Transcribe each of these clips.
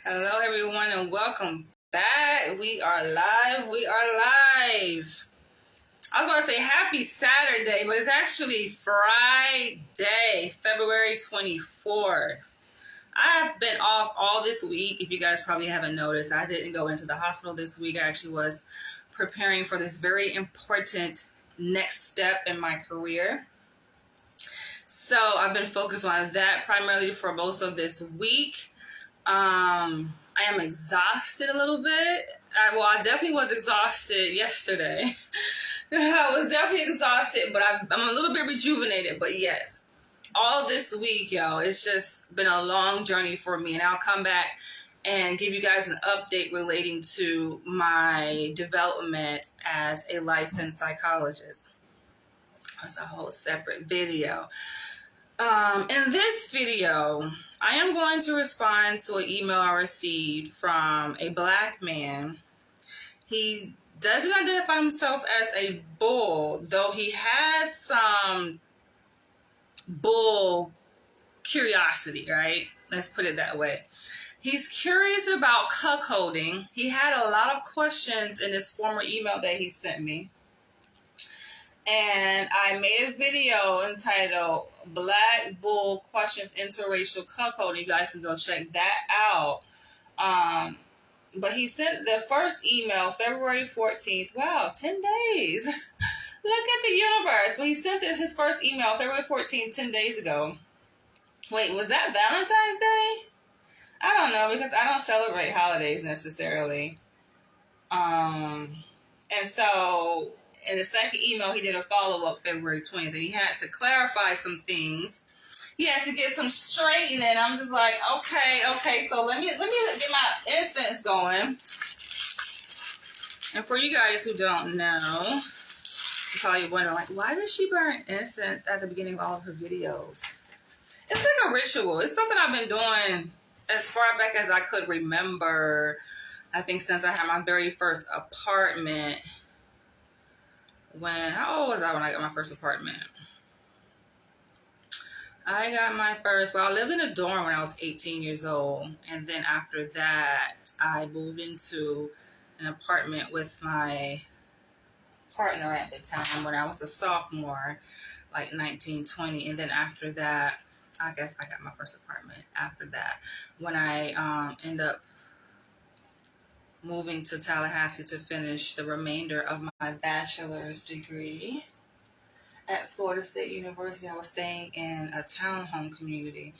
Hello, everyone, and welcome back. We are live. We are live. I was going to say happy Saturday, but it's actually Friday, February 24th. I've been off all this week. If you guys probably haven't noticed, I didn't go into the hospital this week. I actually was preparing for this very important next step in my career. So I've been focused on that primarily for most of this week. I am exhausted a little bit. I definitely was exhausted yesterday. I was definitely exhausted, but I'm a little bit rejuvenated. But yes, all this week, y'all, it's just been a long journey for me. And I'll come back and give you guys an update relating to my development as a licensed psychologist. That's a whole separate video. In this video, I am going to respond to an email I received from a Black man. He doesn't identify himself as a bull, though he has some bull curiosity, right? Let's put it that way. He's curious about cuckolding. He had a lot of questions in his former email that he sent me. And I made a video entitled Black Bull Questions Interracial Cuckolding. You guys can go check that out. But he sent the first email February 14th. Wow, 10 days. Look at the universe. But he sent his first email February 14th, 10 days ago. Wait, was that Valentine's Day? I don't know, because I don't celebrate holidays necessarily. And so in the second email, he did a follow-up February 20th, and he had to clarify some things. He had to get some straightening. I'm just like, okay. So let me get my incense going. And for you guys who don't know, you're probably wondering, like, why does she burn incense at the beginning of all of her videos? It's like a ritual. It's something I've been doing as far back as I could remember. I think since I had my very first apartment. How old was I when I got my first apartment? I lived in a dorm when I was 18 years old. And then after that, I moved into an apartment with my partner at the time when I was a sophomore, like 19, 20. And then after that, I guess I got my first apartment after that when I ended up moving to Tallahassee to finish the remainder of my bachelor's degree at Florida State University. I was staying in a townhome community.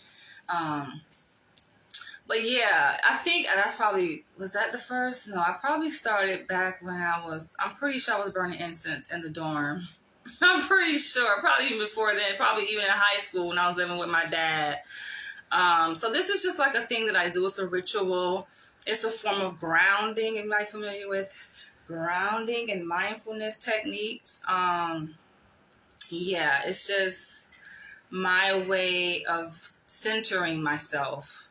But yeah, I think that's probably, was that the first? No, I probably started back when I'm pretty sure I was burning incense in the dorm. I'm pretty sure, probably even before then, probably even in high school when I was living with my dad. So this is just like a thing that I do. It's a ritual. It's a form of grounding. Am I familiar with grounding and mindfulness techniques? Yeah, it's just my way of centering myself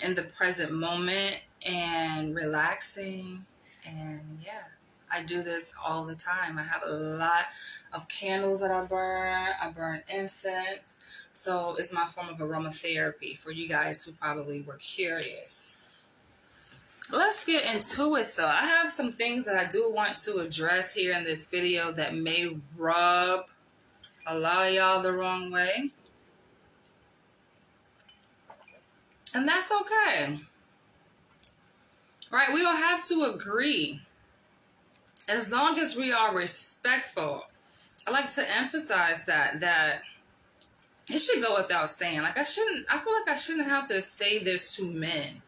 in the present moment and relaxing. And yeah, I do this all the time. I have a lot of candles that I burn. I burn incense. So it's my form of aromatherapy for you guys who probably were curious. Let's get into it. So I have some things that I do want to address here in this video that may rub a lot of y'all the wrong way. And that's okay. Right? We don't have to agree. As long as we are respectful. I like to emphasize that it should go without saying. I feel like I shouldn't have to say this to men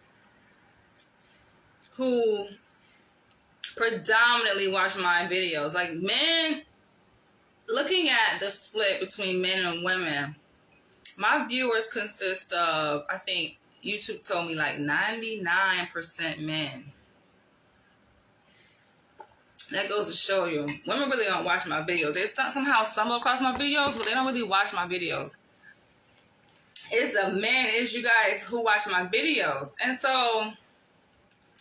who predominantly watch my videos. Like men, looking at the split between men and women, my viewers consist of, I think YouTube told me, like 99% men. That goes to show you, women really don't watch my videos. They somehow stumble across my videos, but they don't really watch my videos. It's the men, it's you guys who watch my videos. And so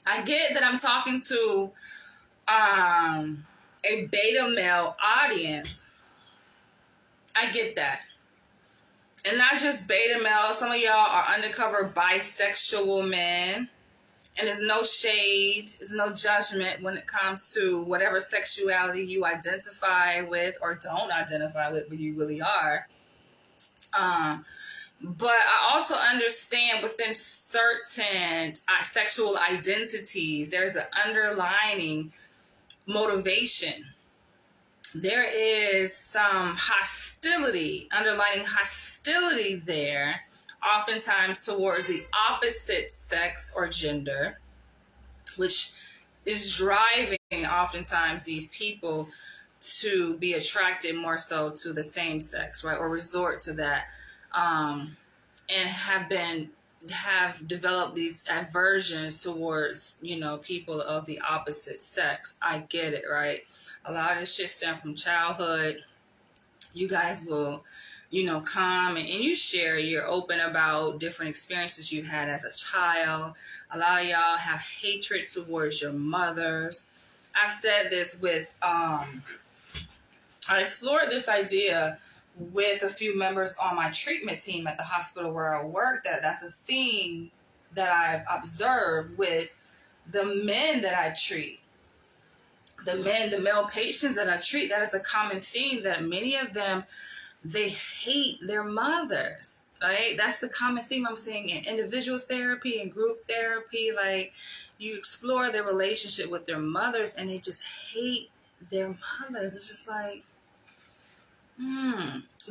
I get that I'm talking to a beta male audience. I get that. And not just beta males. Some of y'all are undercover bisexual men. And there's no shade, there's no judgment when it comes to whatever sexuality you identify with or don't identify with, but you really are. But I also understand within certain sexual identities, there's an underlining motivation. There is some underlining hostility there, oftentimes towards the opposite sex or gender, which is driving oftentimes these people to be attracted more so to the same sex, right? Or resort to that, and have developed these aversions towards, people of the opposite sex. I get it, right? A lot of this shit stems from childhood. You guys will, come and you share, you're open about different experiences you had as a child. A lot of y'all have hatred towards your mothers. I've said this with, I explored this idea with a few members on my treatment team at the hospital where I work. That's a theme that I've observed with the men that I treat. The male patients that I treat, that is a common theme, that many of them, they hate their mothers, right? That's the common theme I'm seeing in individual therapy and group therapy. Like, you explore their relationship with their mothers and they just hate their mothers. It's just like,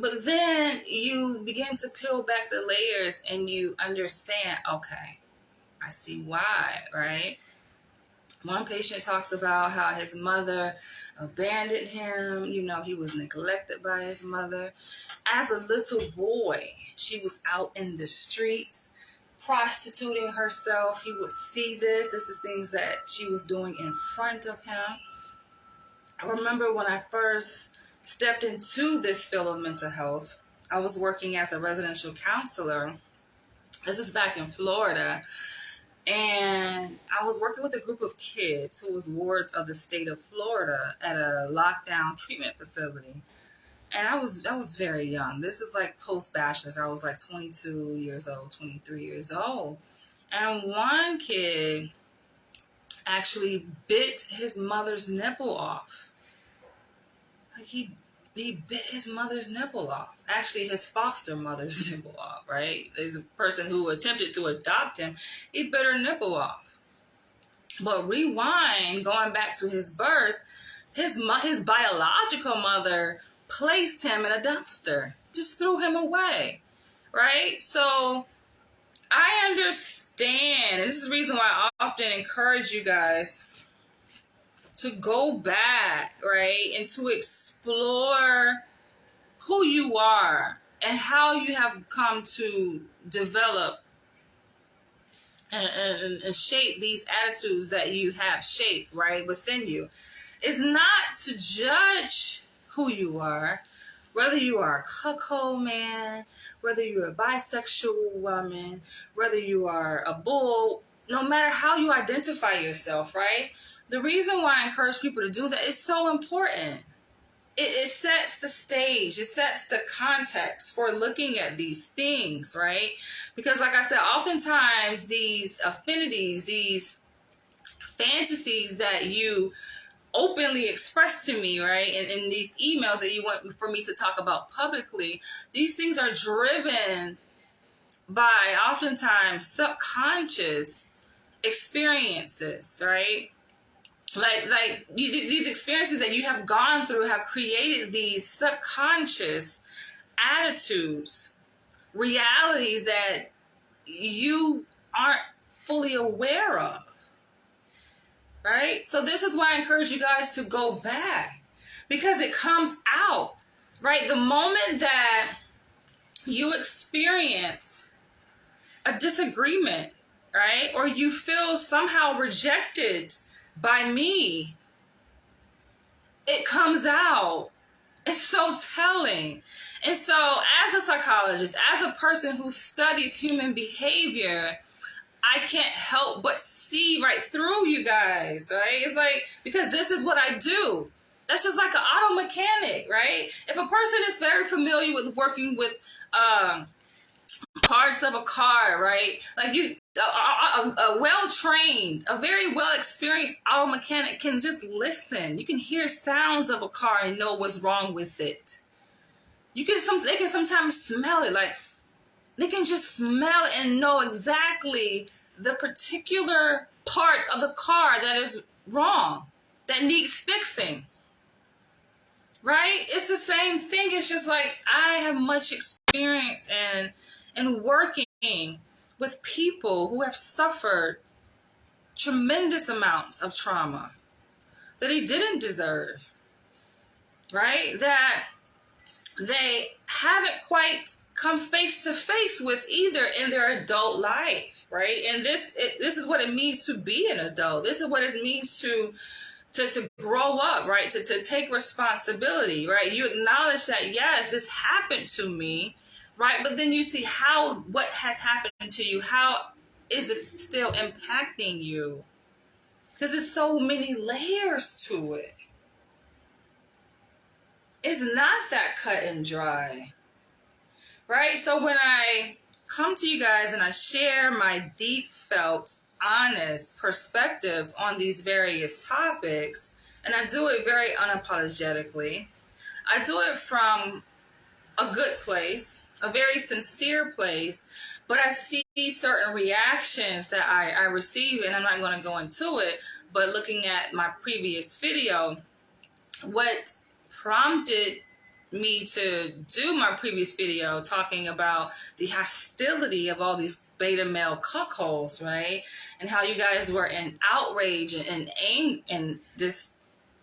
But then you begin to peel back the layers and you understand, okay, I see why, right? One patient talks about how his mother abandoned him. He was neglected by his mother. As a little boy, she was out in the streets prostituting herself. He would see this. This is things that she was doing in front of him. I remember when I first stepped into this field of mental health, I was working as a residential counselor. This is back in Florida. And I was working with a group of kids who was wards of the state of Florida at a lockdown treatment facility. And I was very young. This is like post-bachelor's. I was like 22 years old, 23 years old. And one kid actually bit his mother's nipple off. Like he bit his mother's nipple off. Actually, his foster mother's nipple off, right? There's a person who attempted to adopt him. He bit her nipple off. But rewind, going back to his birth, his biological mother placed him in a dumpster, just threw him away, right? So I understand, and this is the reason why I often encourage you guys to go back, right, and to explore who you are and how you have come to develop and shape these attitudes that you have shaped, right, within you. It's not to judge who you are, whether you are a cuckold man, whether you're a bisexual woman, whether you are a bull, no matter how you identify yourself, right? The reason why I encourage people to do that is so important. It sets the stage. It sets the context for looking at these things, right? Because like I said, oftentimes these affinities, these fantasies that you openly express to me, right, and in these emails that you want for me to talk about publicly, these things are driven by oftentimes subconscious experiences, right? Like these experiences that you have gone through have created these subconscious attitudes, realities that you aren't fully aware of, right? So this is why I encourage you guys to go back, because it comes out, right? The moment that you experience a disagreement, right, or you feel somehow rejected by me, it comes out. It's so telling. And so as a psychologist, as a person who studies human behavior, I can't help but see right through you guys, right? It's like, because this is what I do. That's just like an auto mechanic, right? If a person is very familiar with working with parts of a car, right? Like a well-trained, a very well-experienced auto mechanic can just listen. You can hear sounds of a car and know what's wrong with it. They can sometimes smell it. Like they can just smell it and know exactly the particular part of the car that is wrong, that needs fixing. Right? It's the same thing. It's just like I have much experience in working with people who have suffered tremendous amounts of trauma that they didn't deserve. Right? That they haven't quite come face to face with either in their adult life. Right? And this is what it means to be an adult. This is what it means to grow up, right? To take responsibility, right? You acknowledge that, yes, this happened to me, right? But then you see what has happened to you. How is it still impacting you? Because there's so many layers to it. It's not that cut and dry, right? So when I come to you guys and I share my deep felt honest perspectives on these various topics, and I do it very unapologetically. I do it from a good place, a very sincere place, but I see certain reactions that I receive, and I'm not going to go into it, but looking at my previous video, what prompted me to do my previous video talking about the hostility of all these beta male cuckolds, right? And how you guys were in outrage and this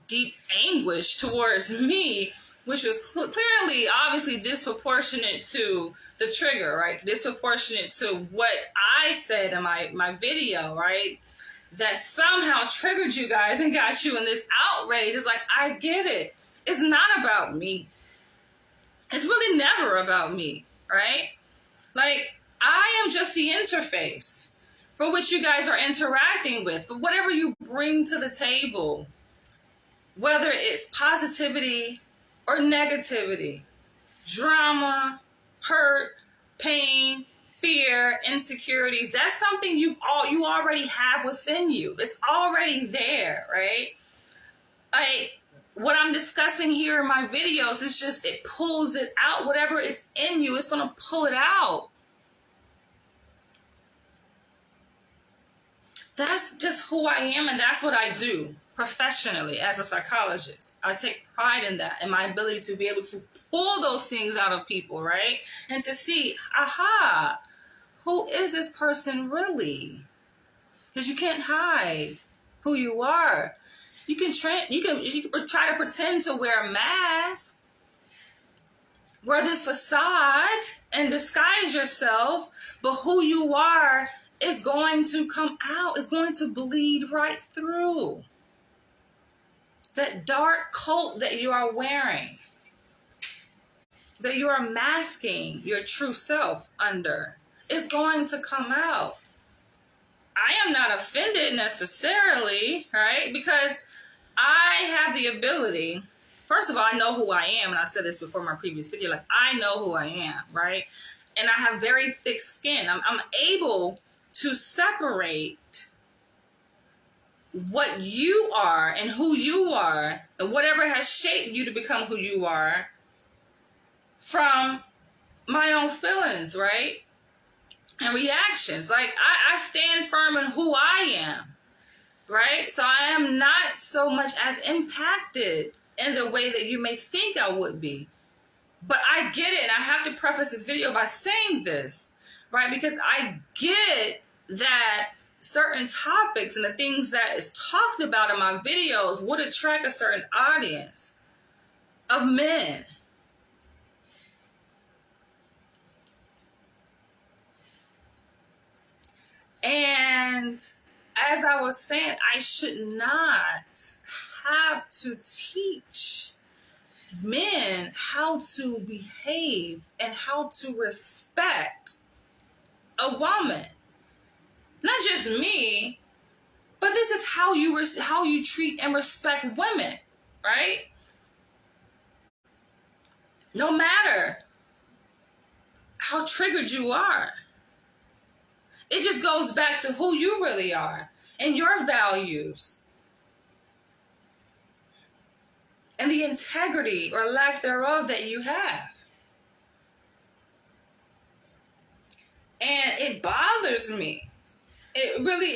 deep anguish towards me, which was clearly, obviously disproportionate to the trigger, right? Disproportionate to what I said in my video, right? That somehow triggered you guys and got you in this outrage. It's like, I get it. It's not about me. It's really never about me, right? Like, I am just the interface for which you guys are interacting with. But whatever you bring to the table, whether it's positivity or negativity, drama, hurt, pain, fear, insecurities, that's something you already have within you. It's already there, right? What I'm discussing here in my videos is just, it pulls it out. Whatever is in you, it's going to pull it out. That's just who I am, and that's what I do professionally as a psychologist. I take pride in that, in my ability to be able to pull those things out of people, right? And to see, aha, who is this person really? Because you can't hide who you are. You can try to pretend to wear a mask, wear this facade, and disguise yourself, but who you are is going to come out. It's going to bleed right through. That dark coat that you are wearing, that you are masking your true self under, is going to come out. I am not offended necessarily, right? Because I have the ability, first of all, I know who I am, and I said this before in my previous video, like, I know who I am, right? And I have very thick skin. I'm able to separate what you are and who you are, and whatever has shaped you to become who you are, from my own feelings, right? And reactions. Like, I stand firm in who I am. Right? So I am not so much as impacted in the way that you may think I would be. But I get it, and I have to preface this video by saying this, right? Because I get that certain topics and the things that is talked about in my videos would attract a certain audience of men. And as I was saying, I should not have to teach men how to behave and how to respect a woman. Not just me, but this is how you treat and respect women, right? No matter how triggered you are. It just goes back to who you really are and your values and the integrity or lack thereof that you have. And it bothers me.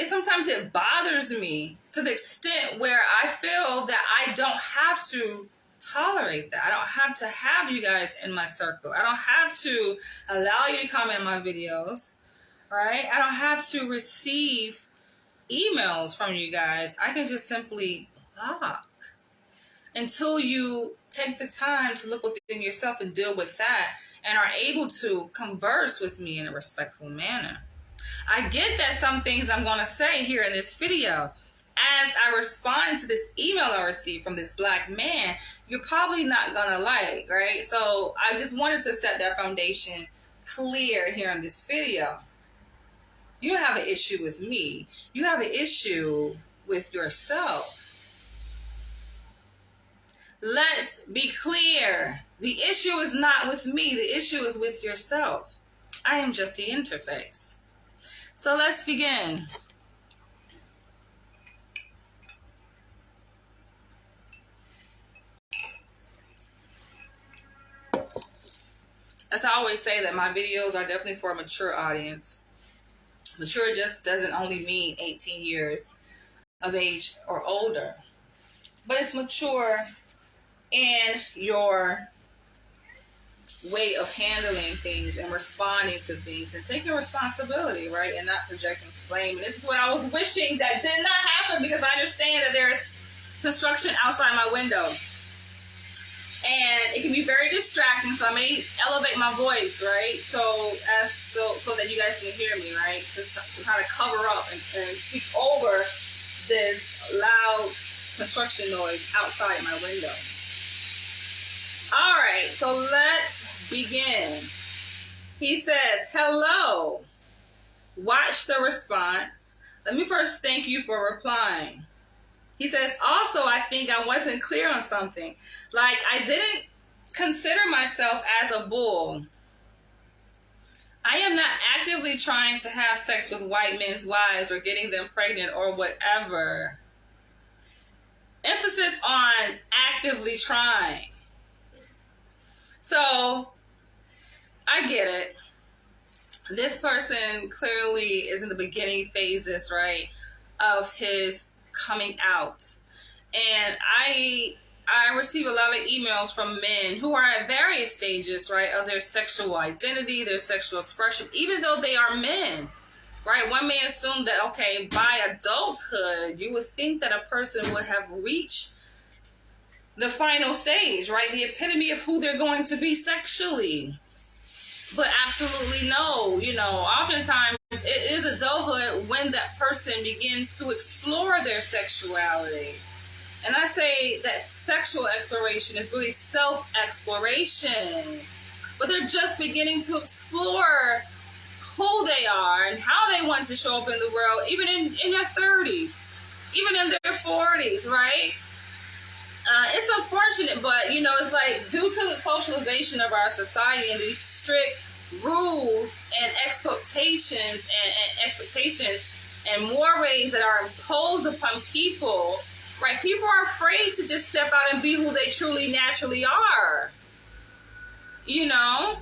Sometimes it bothers me to the extent where I feel that I don't have to tolerate that. I don't have to have you guys in my circle. I don't have to allow you to comment on my videos, right? I don't have to receive emails from you guys. I can just simply block until you take the time to look within yourself and deal with that and are able to converse with me in a respectful manner. I get that some things I'm going to say here in this video, as I respond to this email I received from this black man, you're probably not going to like, right? So I just wanted to set that foundation clear here in this video. You don't have an issue with me. You have an issue with yourself. Let's be clear. The issue is not with me. The issue is with yourself. I am just the interface. So let's begin. As I always say, that my videos are definitely for a mature audience. Mature just doesn't only mean 18 years of age or older, but it's mature in your way of handling things and responding to things and taking responsibility, right? And not projecting blame. And this is what I was wishing that did not happen, because I understand that there is construction outside my window. And it can be very distracting, so I may elevate my voice, right? So that you guys can hear me, right? To kind of cover up and speak over this loud construction noise outside my window. All right, so let's begin. He says, hello. Watch the response. Let me first thank you for replying. He says, also, I think I wasn't clear on something. Like, I didn't consider myself as a bull. I am not actively trying to have sex with white men's wives or getting them pregnant or whatever. Emphasis on actively trying. So, I get it. This person clearly is in the beginning phases, right, of his coming out. And I receive a lot of emails from men who are at various stages, right, of their sexual identity, their sexual expression, even though they are men, right? One may assume that, okay, by adulthood, you would think that a person would have reached the final stage, right? The epitome of who they're going to be sexually. But absolutely no. You know, oftentimes it is adulthood when that person begins to explore their sexuality. And I say that sexual exploration is really self-exploration. But they're just beginning to explore who they are and how they want to show up in the world, even in their 30s, even in their 40s, right? It's unfortunate, but, you know, it's like due to the socialization of our society and these strict rules and expectations and mores that are imposed upon people, right? People are afraid to just step out and be who they truly naturally are. You know?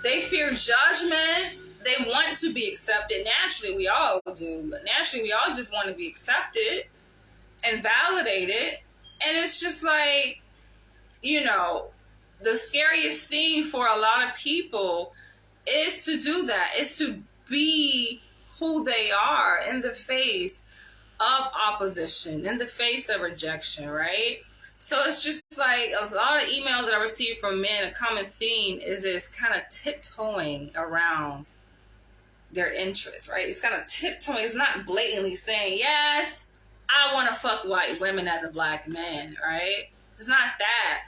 They fear judgment. They want to be accepted. Naturally, we all do. But naturally, we all just want to be accepted and validated. And it's just like, you know, the scariest thing for a lot of people is to do that, is to be who they are in the face of opposition, in the face of rejection, right? So it's just like a lot of emails that I receive from men, a common theme is this kind of tiptoeing around their interests, right? It's kind of tiptoeing. It's not blatantly saying, yes, I want to fuck white women as a black man, right? It's not that.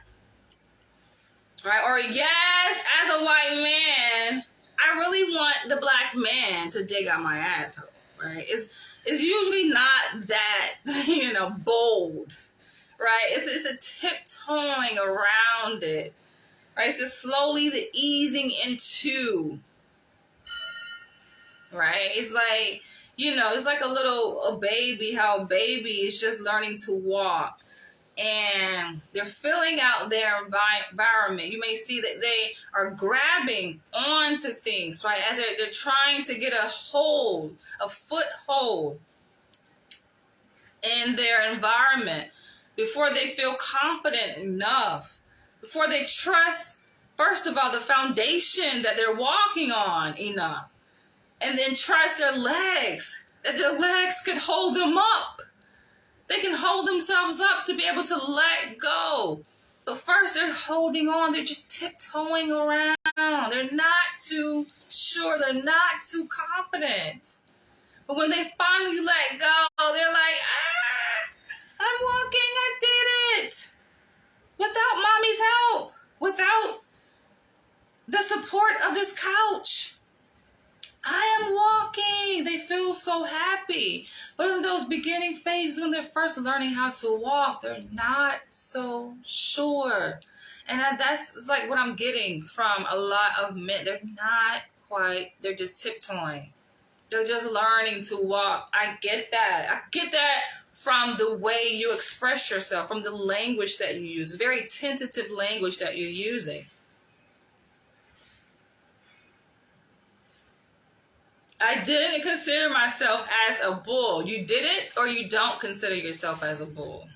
Right? Or yes, as a white man, I really want the black man to dig out my asshole, right? It's usually not that, you know, bold, right? It's a tiptoeing around it. right? It's just slowly the easing into, right? It's like, it's like a baby, how a baby is just learning to walk. And they're filling out their environment. You may see that they are grabbing onto things, right? As they're trying to get a foothold in their environment before they feel confident enough, before they trust, first of all, the foundation that they're walking on enough, and then trust their legs, that their legs can hold them up. They can hold themselves up to be able to let go. But first, they're holding on. They're just tiptoeing around. They're not too sure. They're not too confident. But when they finally let go, they're like, I'm walking. I did it. Without mommy's help. Without the support of this couch. I am walking. They feel so happy. But in those beginning phases when they're first learning how to walk, they're not so sure. And that's like what I'm getting from a lot of men. They're not quite, they're just tiptoeing. They're just learning to walk. I get that. I get that from the way you express yourself, from the language that you use, very tentative language that you're using. I didn't consider myself as a bull. You didn't, or you don't consider yourself as a bull.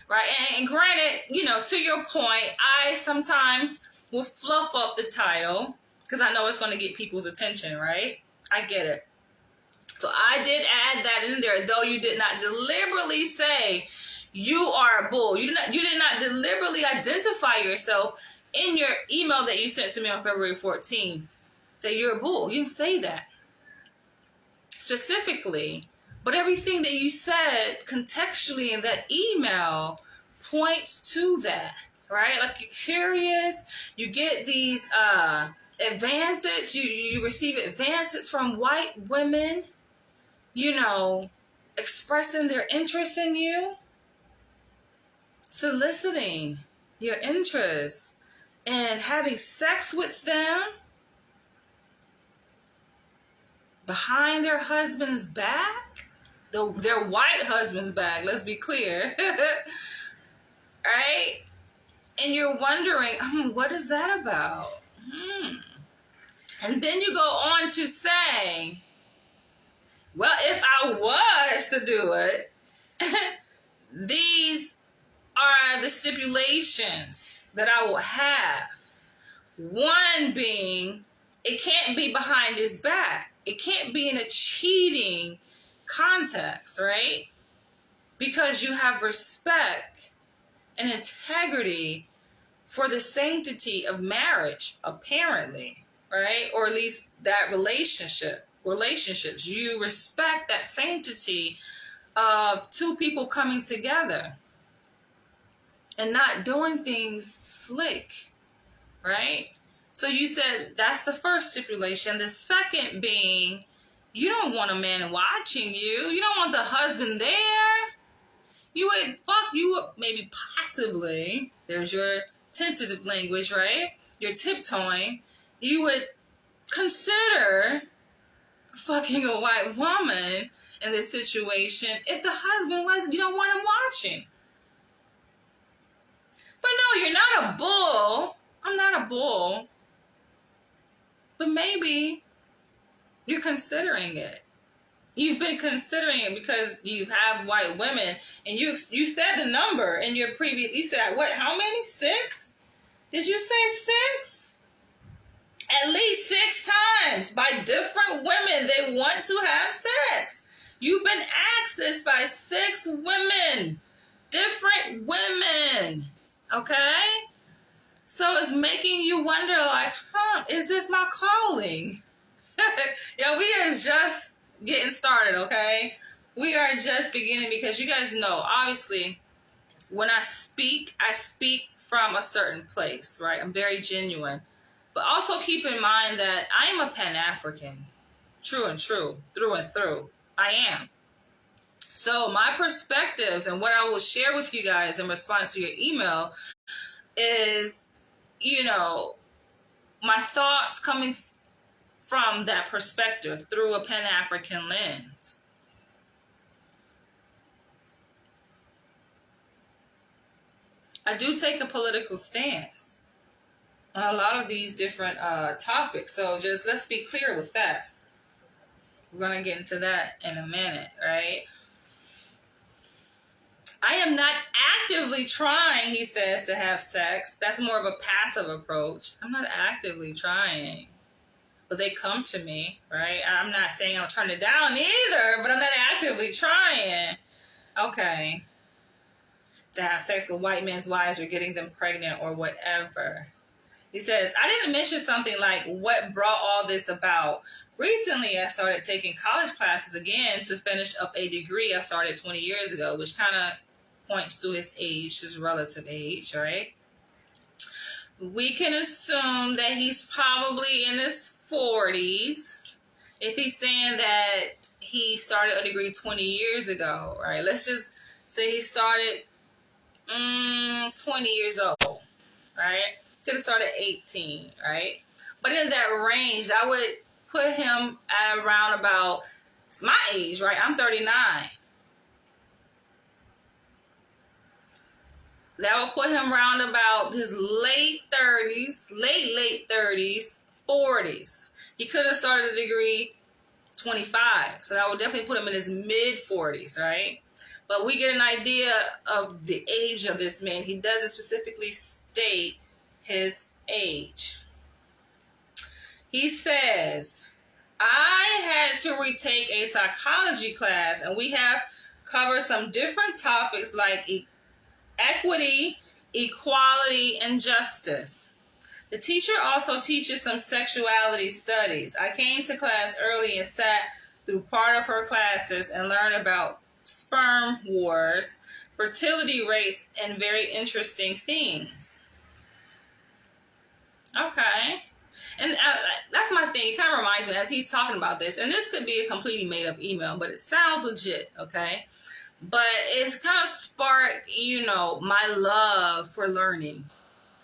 Right? And granted, to your point, I sometimes will fluff up the title because I know it's going to get people's attention, right? I get it. So I did add that in there, though you did not deliberately say you are a bull. You did not deliberately identify yourself in your email that you sent to me on February 14th that you're a bull. You didn't say that specifically, but everything that you said contextually in that email points to that, right? Like, you're curious, you get these advances, you receive advances from white women, expressing their interest in you, soliciting your interest, and having sex with them behind their husband's back, their white husband's back, let's be clear, right? And you're wondering, what is that about? And then you go on to say, well, if I was to do it, these are the stipulations that I will have. One being, it can't be behind his back. It can't be in a cheating context, right? Because you have respect and integrity for the sanctity of marriage, apparently, right? Or at least that relationships. You respect that sanctity of two people coming together and not doing things slick, right? So you said that's the first stipulation. The second being, you don't want a man watching you. You don't want the husband there. You would maybe possibly, there's your tentative language, right? You're tiptoeing. You would consider fucking a white woman in this situation if the husband you don't want him watching. But no, you're not a bull. I'm not a bull. But maybe you're considering it. You've been considering it because you have white women, and you said the number in your previous. You said what? How many? 6? Did you say 6? At least 6 times by different women. They want to have sex. You've been asked this by 6 women, different women. Okay. So it's making you wonder, like, is this my calling? Yeah, we are just getting started, okay? We are just beginning because you guys know, obviously, when I speak from a certain place, right? I'm very genuine. But also keep in mind that I am a Pan-African, true and true, through and through. I am. So my perspectives and what I will share with you guys in response to your email is, my thoughts coming from that perspective through a Pan-African lens. I do take a political stance on a lot of these different topics. So just let's be clear with that. We're going to get into that in a minute, right? I am not actively trying, he says, to have sex. That's more of a passive approach. I'm not actively trying. But they come to me, right? I'm not saying I'm turning it down either, but I'm not actively trying. Okay. To have sex with white men's wives or getting them pregnant or whatever. He says, I didn't mention something like what brought all this about. Recently, I started taking college classes again to finish up a degree I started 20 years ago, which kind of points to his age, his relative age, right? We can assume that he's probably in his 40s if he's saying that he started a degree 20 years ago, right? Let's just say he started 20 years old, right? Could have started 18, right? But in that range, I would put him at around about, it's my age, right? I'm 39. That would put him around about his late 30s, late 30s, 40s. He could have started a degree 25. So that would definitely put him in his mid 40s, right? But we get an idea of the age of this man. He doesn't specifically state his age. He says, I had to retake a psychology class, and we have covered some different topics like equity, equality, and justice. The teacher also teaches some sexuality studies. I came to class early and sat through part of her classes and learned about sperm wars, fertility rates, and very interesting things. Okay. And that's my thing. It kind of reminds me as he's talking about this, and this could be a completely made up email, but it sounds legit, okay? But it's kind of sparked, my love for learning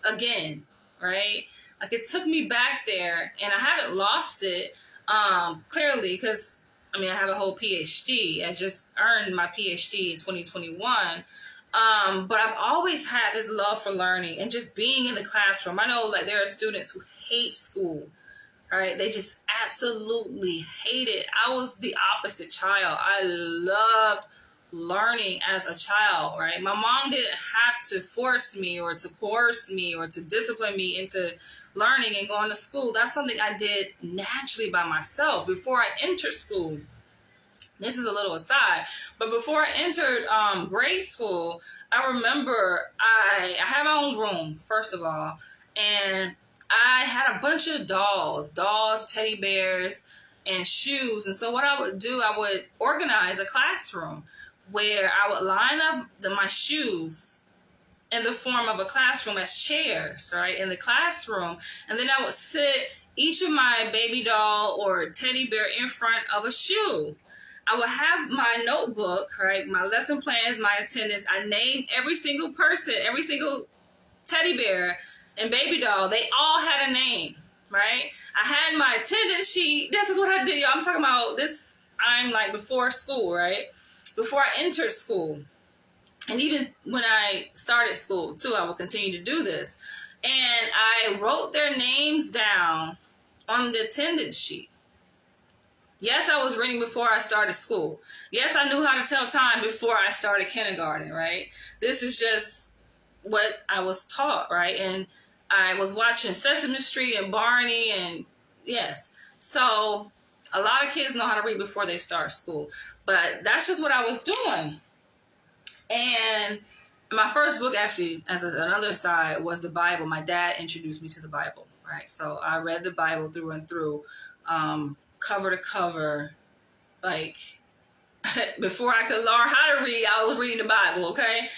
again, right? Like it took me back there, and I haven't lost it, clearly, because, I have a whole PhD. I just earned my PhD in 2021. But I've always had this love for learning and just being in the classroom. I know like there are students who hate school, right? They just absolutely hate it. I was the opposite child. I loved learning as a child, right? My mom didn't have to force me or to coerce me or to discipline me into learning and going to school. That's something I did naturally by myself before I entered school. This is a little aside, but before I entered grade school, I remember I had my own room, first of all, and I had a bunch of dolls, teddy bears, and shoes. And so what I would do, I would organize a classroom where I would line up my shoes in the form of a classroom as chairs, right, in the classroom. And then I would sit each of my baby doll or teddy bear in front of a shoe. I would have my notebook, right, my lesson plans, my attendance. I named every single person, every single teddy bear and baby doll. They all had a name, right? I had my attendance sheet. This is what I did, y'all. I'm talking about this. I'm like before school, right? Before I entered school. And even when I started school, too, I will continue to do this. And I wrote their names down on the attendance sheet. Yes, I was reading before I started school. Yes, I knew how to tell time before I started kindergarten, right? This is just what I was taught, right? And I was watching Sesame Street and Barney, and yes. So a lot of kids know how to read before they start school. But that's just what I was doing. And my first book, actually, as another side, was the Bible. My dad introduced me to the Bible, right? So I read the Bible through and through, cover to cover. Like, before I could learn how to read, I was reading the Bible, okay?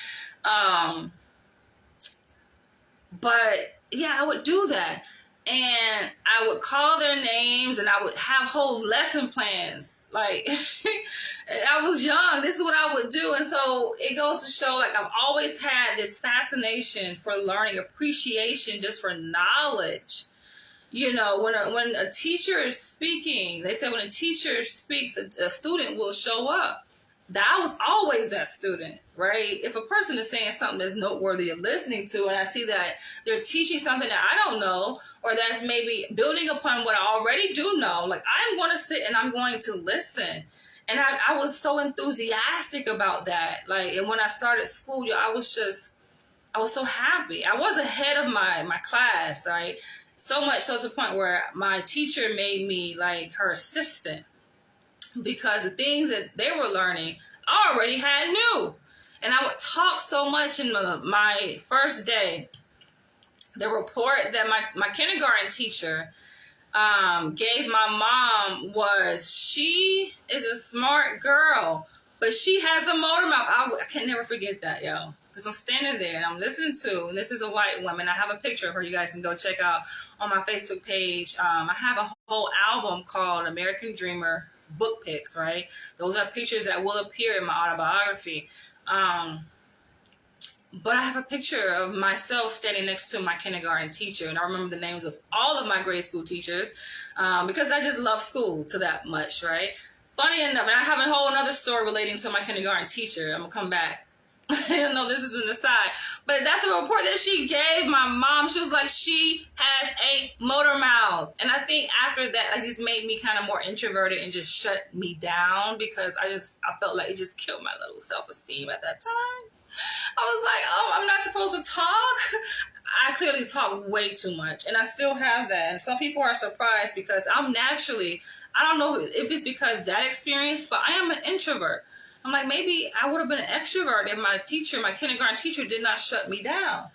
But, yeah, I would do that. And I would call their names, and I would have whole lesson plans. Like, I was young. This is what I would do. And so it goes to show, like, I've always had this fascination for learning, appreciation just for knowledge. You know, when a teacher is speaking, they say when a teacher speaks, a student will show up. I was always that student, right? If a person is saying something that's noteworthy of listening to, and I see that they're teaching something that I don't know, or that's maybe building upon what I already do know, like, I'm going to sit and I'm going to listen. And I was so enthusiastic about that. Like, and when I started school, I was so happy. I was ahead of my class, right? So much so to the point where my teacher made me like her assistant, because the things that they were learning, I already had knew. And I would talk so much in my first day. The report that my kindergarten teacher gave my mom was, she is a smart girl, but she has a motor mouth. I can never forget that, yo. Because I'm standing there and I'm listening to, and this is a white woman. I have a picture of her you guys can go check out on my Facebook page. I have a whole album called American Dreamer Book Picks, right? Those are pictures that will appear in my autobiography. But I have a picture of myself standing next to my kindergarten teacher, and I remember the names of all of my grade school teachers because I just love school to that much, right? Funny enough, and I have a whole another story relating to my kindergarten teacher. I'm going to come back. I know this is an aside, but that's a report that she gave my mom. She was like, she has a motor mouth. And I think after that, it just made me kind of more introverted and just shut me down, because I felt like it just killed my little self-esteem at that time. I was like, oh, I'm not supposed to talk. I clearly talk way too much, and I still have that. And some people are surprised because I'm naturally, I don't know if it's because that experience, but I am an introvert. I'm like, maybe I would have been an extrovert if my kindergarten teacher did not shut me down.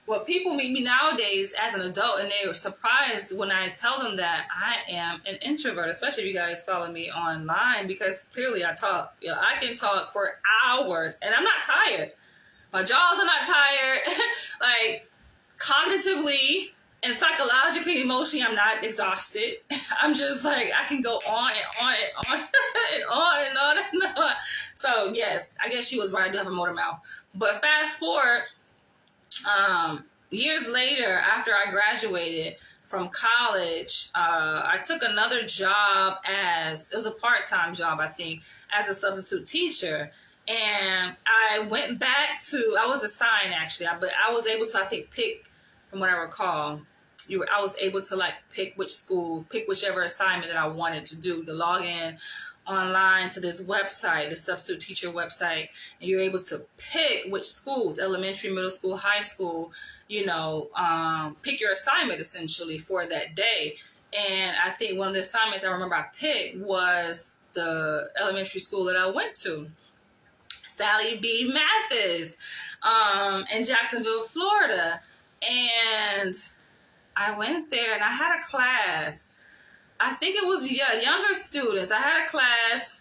Well, people meet me nowadays as an adult, and they were surprised when I tell them that I am an introvert, especially if you guys follow me online, because clearly I talk. You know, I can talk for hours, and I'm not tired. My jaws are not tired. Like, cognitively and psychologically, emotionally, I'm not exhausted. I'm just like, I can go on and on and on and on and on and on. So yes, I guess she was right. I do have a motor mouth. But fast forward, years later, after I graduated from college, I took another job it was a part-time job, I think, as a substitute teacher. And I went back I was assigned actually, but I was able to, I think, pick, from what I recall, I was able to like pick which schools, pick whichever assignment that I wanted to do, to log in online to this website, the substitute teacher website, and you're able to pick which schools, elementary, middle school, high school, pick your assignment essentially for that day. And I think one of the assignments I remember I picked was the elementary school that I went to, Sally B. Mathis, in Jacksonville, Florida. And I went there and I had a class. I think it was younger students. I had a class,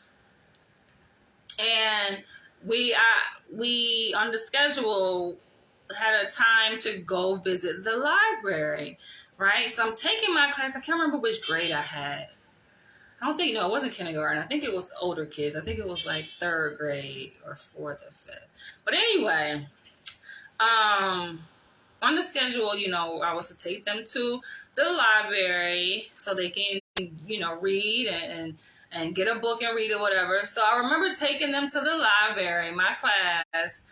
and we on the schedule had a time to go visit the library, right? So I'm taking my class. I can't remember which grade I had. It wasn't kindergarten. I think it was older kids. I think it was like third grade or fourth or fifth. But anyway, on the schedule, I was to take them to the library so they can, read and get a book and read or whatever. So I remember taking them to the library, my class,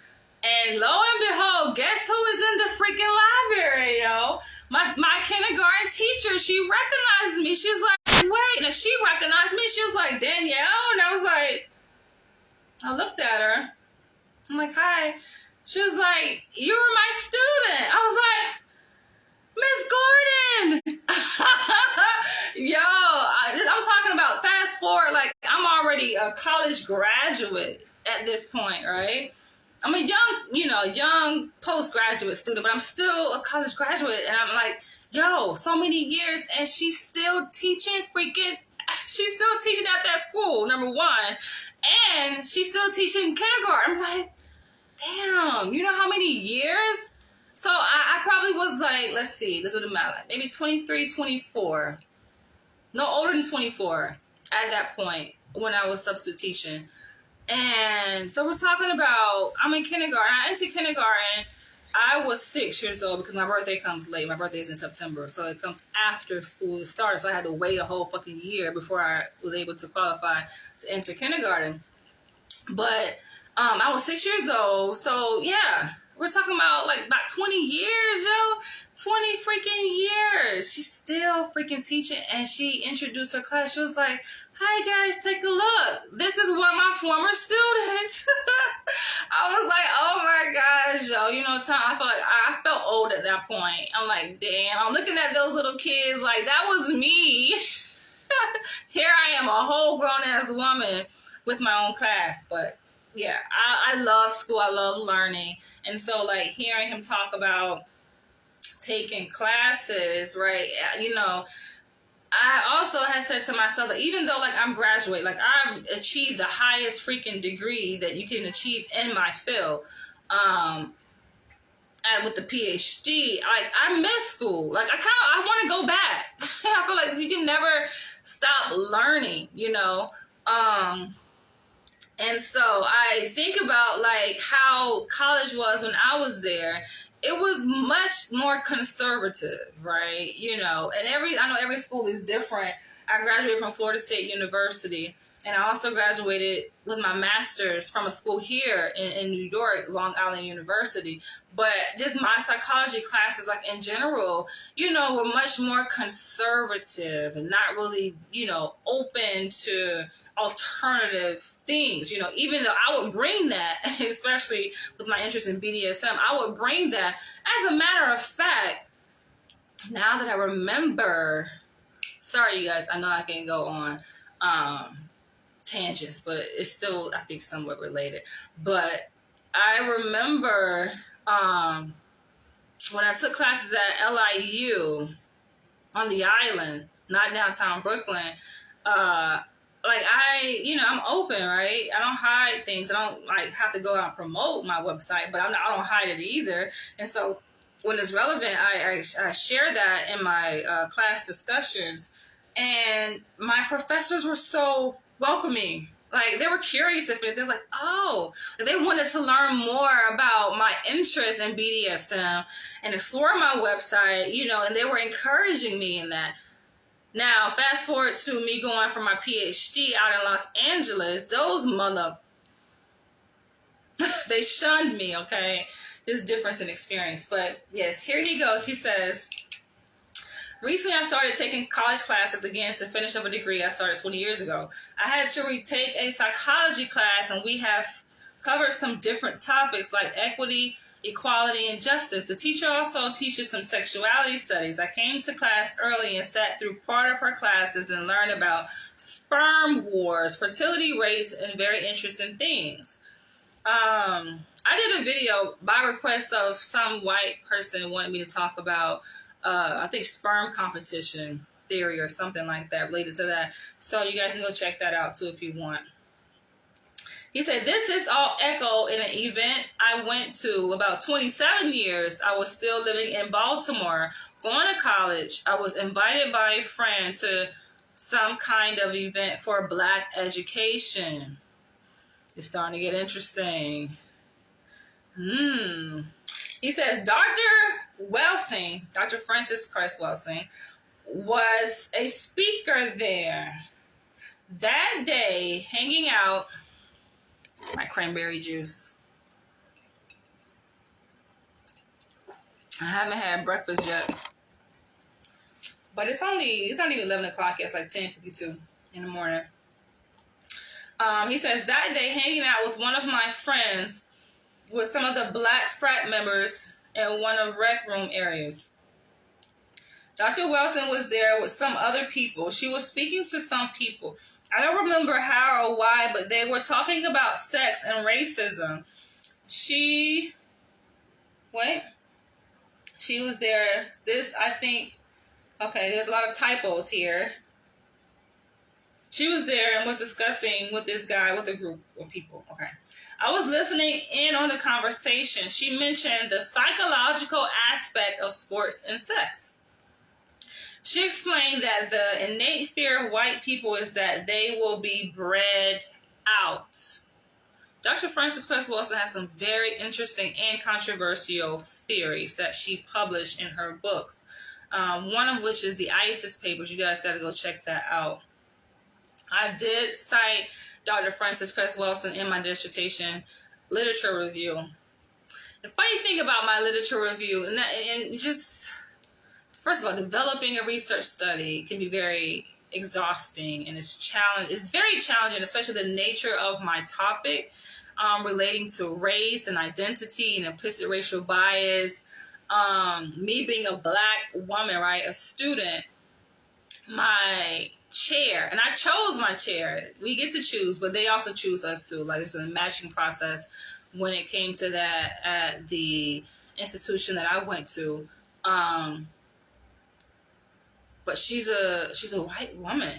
and lo and behold, guess who is in the freaking library, yo? My kindergarten teacher. She recognized me. She's like, wait. And she recognized me. She was like, Danielle. And I was like, I looked at her. I'm like, hi. She was like, you were my student. I was like, Miss Gordon. Yo, I'm talking about fast forward. Like, I'm already a college graduate at this point, right? I'm a young postgraduate student, but I'm still a college graduate. And I'm like, yo, so many years, and she's still teaching at that school, number one. And she's still teaching kindergarten. I'm like, damn, you know how many years? So I probably was like, let's see, this would have mattered, maybe 23, 24. No, older than 24 at that point when I was substitute teaching. And so we're talking about, I'm in kindergarten. I entered kindergarten. I was 6 years old because my birthday comes late. My birthday is in September. So it comes after school started. So I had to wait a whole fucking year before I was able to qualify to enter kindergarten. But I was 6 years old. So yeah, we're talking about like about 20 years, yo. 20 freaking years. She's still freaking teaching. And she introduced her class. She was like, hi guys, take a look. This is one of my former students. I was like, oh my gosh, yo. You know, I felt old at that point. I'm like, damn, I'm looking at those little kids like that was me. Here I am, a whole grown ass woman with my own class. But yeah, I love school. I love learning. And so like hearing him talk about taking classes, right? You know, I also had said to myself that even though like I'm graduate, like I've achieved the highest freaking degree that you can achieve in my field, and with the PhD, like I miss school. Like I want to go back. I feel like you can never stop learning, you know. And so I think about like how college was when I was there. It was much more conservative, right? You know, and I know every school is different. I graduated from Florida State University, and I also graduated with my master's from a school here in New York, Long Island University. But just my psychology classes, like in general, you know, were much more conservative and not really, you know, open to alternative things, you know, even though I would bring that, especially with my interest in BDSM, I would bring that. As a matter of fact, now that I remember, sorry you guys, I know I can go on tangents, but it's still, I think, somewhat related. But I remember when I took classes at LIU on the island, not downtown Brooklyn, like I'm open, right? I don't hide things. I don't like have to go out and promote my website, but I don't hide it either. And so when it's relevant, I share that in my class discussions. And my professors were so welcoming. Like they were curious if it. They're like, oh, they wanted to learn more about my interest in BDSM and explore my website, you know, and they were encouraging me in that. Now, fast forward to me going for my PhD out in Los Angeles. Those they shunned me, okay? This difference in experience. But yes, here he goes. He says, recently I started taking college classes again to finish up a degree I started 20 years ago. I had to retake a psychology class, and we have covered some different topics like equity, equality, and justice. The teacher also teaches some sexuality studies. I came to class early and sat through part of her classes and learned about sperm wars, fertility rates, and very interesting things. I did a video by request of some white person wanted me to talk about, I think, sperm competition theory or something like that related to that. So you guys can go check that out too if you want. He said, this is all echo in an event I went to about 27 years. I was still living in Baltimore, going to college. I was invited by a friend to some kind of event for Black education. It's starting to get interesting. He says, Dr. Francis Christ Welsing, was a speaker there. That day, hanging out, my cranberry juice. I haven't had breakfast yet. But it's not even 11 o'clock yet. It's like 10:52 in the morning. He says, that day hanging out with one of my friends with some of the Black frat members in one of rec room areas. Dr. Wilson was there with some other people. She was speaking to some people. I don't remember how or why, but they were talking about sex and racism. She was there. There's a lot of typos here. She was there and was discussing with this guy with a group of people. Okay. I was listening in on the conversation. She mentioned the psychological aspect of sports and sex. She explained that the innate fear of white people is that they will be bred out. Dr. Frances Cress Wilson has some very interesting and controversial theories that she published in her books. One of which is the ISIS papers. You guys got to go check that out. I did cite Dr. Frances Cress Wilson in my dissertation literature review. The funny thing about my literature review, and just, first of all, developing a research study can be very exhausting, and it's very challenging, especially the nature of my topic relating to race and identity and implicit racial bias. Me being a black woman, right, a student, my chair, and I chose my chair. We get to choose, but they also choose us too. Like, there's a matching process when it came to that at the institution that I went to. But she's a white woman,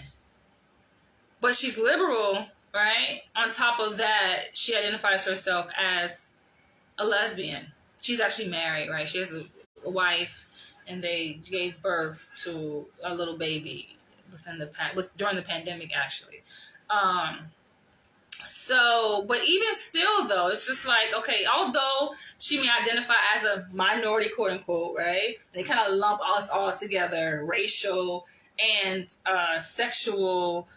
but she's liberal, right? On top of that, she identifies herself as a lesbian. She's actually married, right? She has a wife, and they gave birth to a little baby during the pandemic, actually. But even still, though, it's just like, okay, although she may identify as a minority, quote unquote, right? They kind of lump us all together, racial and sexual,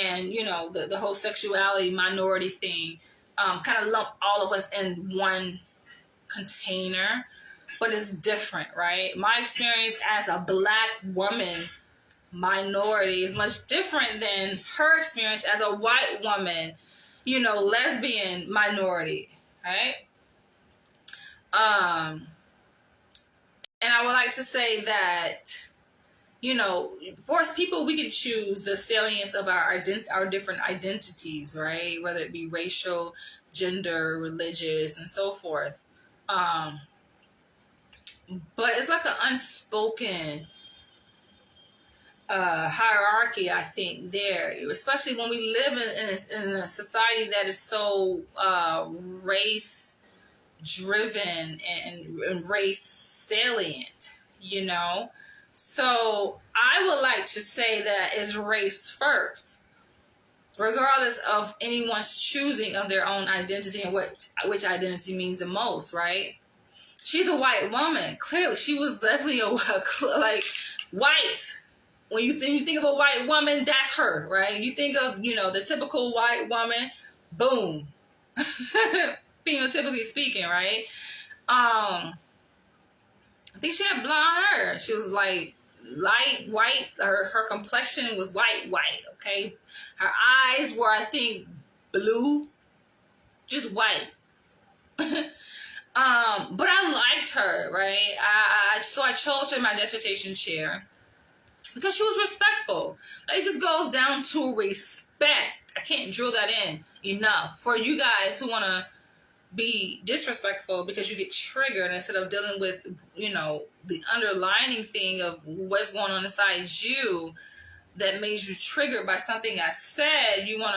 and, you know, the whole sexuality minority thing, kind of lump all of us in one container, but it's different, right? My experience as a black woman minority is much different than her experience as a white woman, you know, lesbian minority, right? And I would like to say that, you know, for us people, we can choose the salience of our different identities, right? Whether it be racial, gender, religious, and so forth. But it's like an unspoken hierarchy, I think, there, especially when we live in a society that is so race driven and race salient, you know. So I would like to say that is race first, regardless of anyone's choosing of their own identity and which identity means the most, right? She's a white woman. Clearly, she was definitely like white. When you think of a white woman, that's her, right? You think of, you know, the typical white woman, boom. Phenotypically speaking, right? I think she had blonde hair. She was like light white. Her complexion was white, okay? Her eyes were, I think, blue, just white. But I liked her, right? So I chose her in my dissertation chair because she was respectful. It just goes down to respect. I can't drill that in enough for you guys who want to be disrespectful because you get triggered instead of dealing with, you know, the underlying thing of what's going on inside you that made you triggered by something I said. You want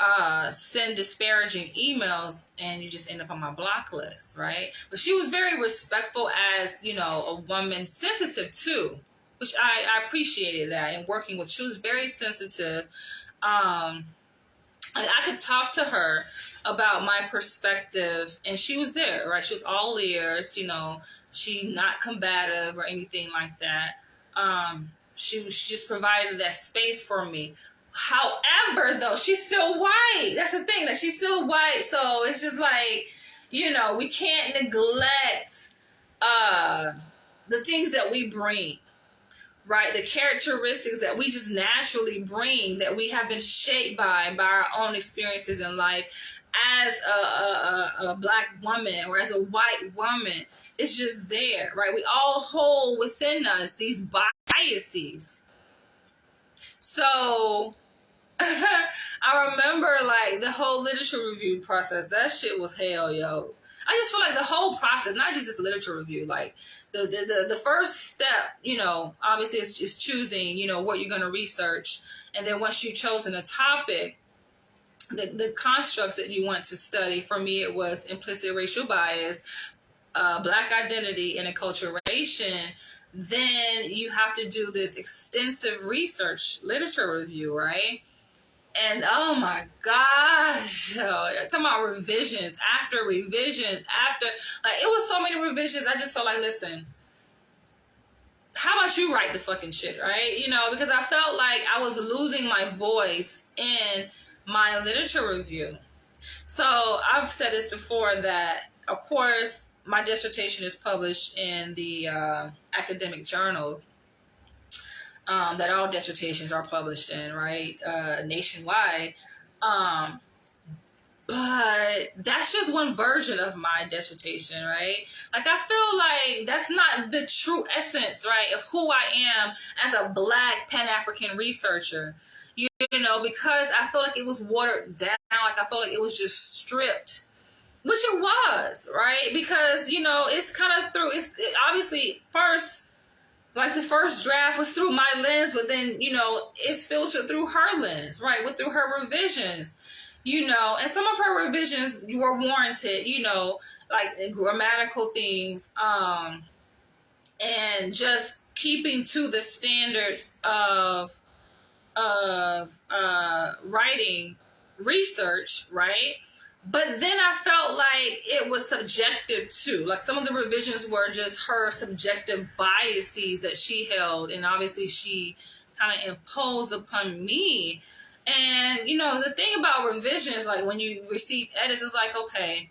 to send disparaging emails and you just end up on my block list, right? But she was very respectful as, you know, a woman, sensitive too, which I appreciated that in working with. She was very sensitive. I could talk to her about my perspective and she was there, right? She was all ears, you know, she not combative or anything like that. She just provided that space for me. However, though, she's still white. That's the thing, that she's still white. So it's just like, you know, we can't neglect the things that we bring, right? The characteristics that we just naturally bring, that we have been shaped by our own experiences in life as a black woman or as a white woman. It's just there, right? We all hold within us these biases. So I remember like the whole literature review process. That shit was hell, yo. I just feel like the whole process, not just this literature review, like the first step, you know, obviously is choosing, you know, what you're going to research. And then once you've chosen a topic, the constructs that you want to study, for me, it was implicit racial bias, Black identity, and acculturation. Then you have to do this extensive research, literature review, right? And oh my gosh, talking about revisions after revisions after, like, it was so many revisions. I just felt like, listen, how about you write the fucking shit, right? You know, because I felt like I was losing my voice in my literature review. So I've said this before that, of course, my dissertation is published in the academic journal that all dissertations are published in, right? Nationwide. But that's just one version of my dissertation, right? Like, I feel like that's not the true essence, right, of who I am as a Black Pan-African researcher. You know, because I feel like it was watered down. Like, I feel like it was just stripped, which it was, right? Because, you know, it's kind of through, obviously first, like, the first draft was through my lens, but then, you know, it's filtered through her lens, right? Through her revisions, you know, and some of her revisions were warranted, you know, like grammatical things, and just keeping to the standards of writing research, right? But then I felt like it was subjective too. Like, some of the revisions were just her subjective biases that she held, and obviously she kind of imposed upon me. And, you know, the thing about revisions, like, when you receive edits, it's like, okay,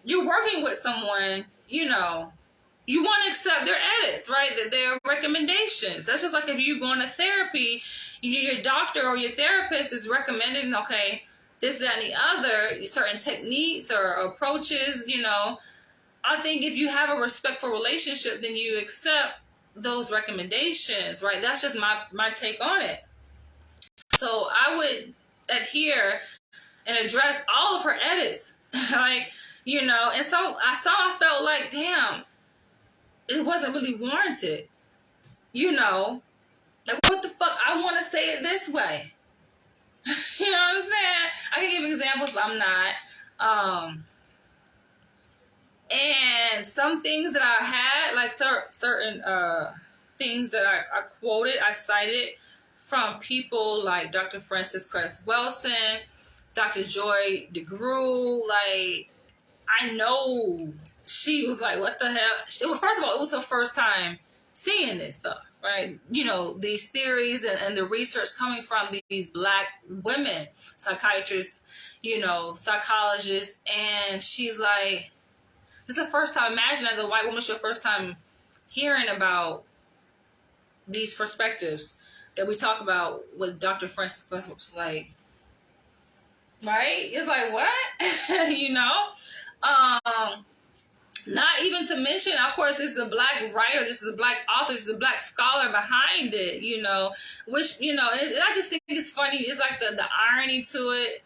you're working with someone, you know, you want to accept their edits, right? That their recommendations. That's just like if you go into therapy, your doctor or your therapist is recommending, okay, this, that, and the other, certain techniques or approaches, you know. I think if you have a respectful relationship, then you accept those recommendations, right? That's just my take on it. So I would adhere and address all of her edits, like, you know, and so I felt like, damn, it wasn't really warranted, you know, like, what the fuck, I want to say it this way. You know what I'm saying? I can give examples, but I'm not. And some things that I had, like certain things that I quoted, I cited from people like Dr. Frances Cress Welsing, Dr. Joy DeGruy. Like, I know she was like, what the hell? First of all, it was her first time seeing this stuff, right? You know, these theories and the research coming from these Black women, psychiatrists, you know, psychologists. And she's like, this is the first time, imagine as a white woman, it's your first time hearing about these perspectives that we talk about with Dr. Frances Cress. Was like, right? It's like, what? You know? Not even to mention, of course, this is a Black writer, this is a Black author, this is a Black scholar behind it, you know, which, you know, and I just think it's funny. It's like the irony to it,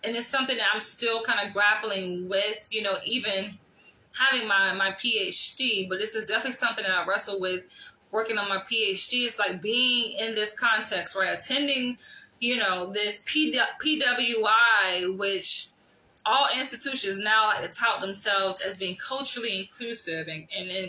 and it's something that I'm still kind of grappling with, you know, even having my PhD, but this is definitely something that I wrestle with working on my PhD. It's like being in this context, right? Attending, you know, this PWI, which all institutions now like to tout themselves as being culturally inclusive and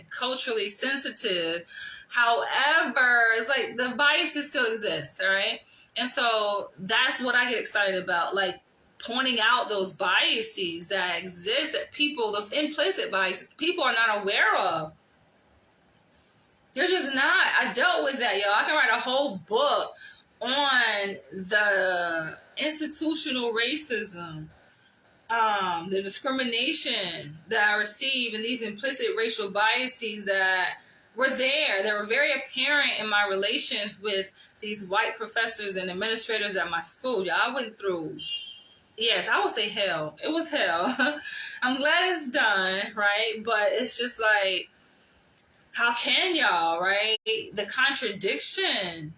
culturally sensitive. However, it's like the biases still exist, all right? And so that's what I get excited about, like pointing out those biases that exist, that people, those implicit biases, people are not aware of. They're just not. I dealt with that, y'all. I can write a whole book on the institutional racism, the discrimination that I receive, and these implicit racial biases that were there. They were very apparent in my relations with these white professors and administrators at my school. Y'all, I went through, yes, I would say hell. It was hell. I'm glad it's done, right? But it's just like, how can y'all, right? The contradiction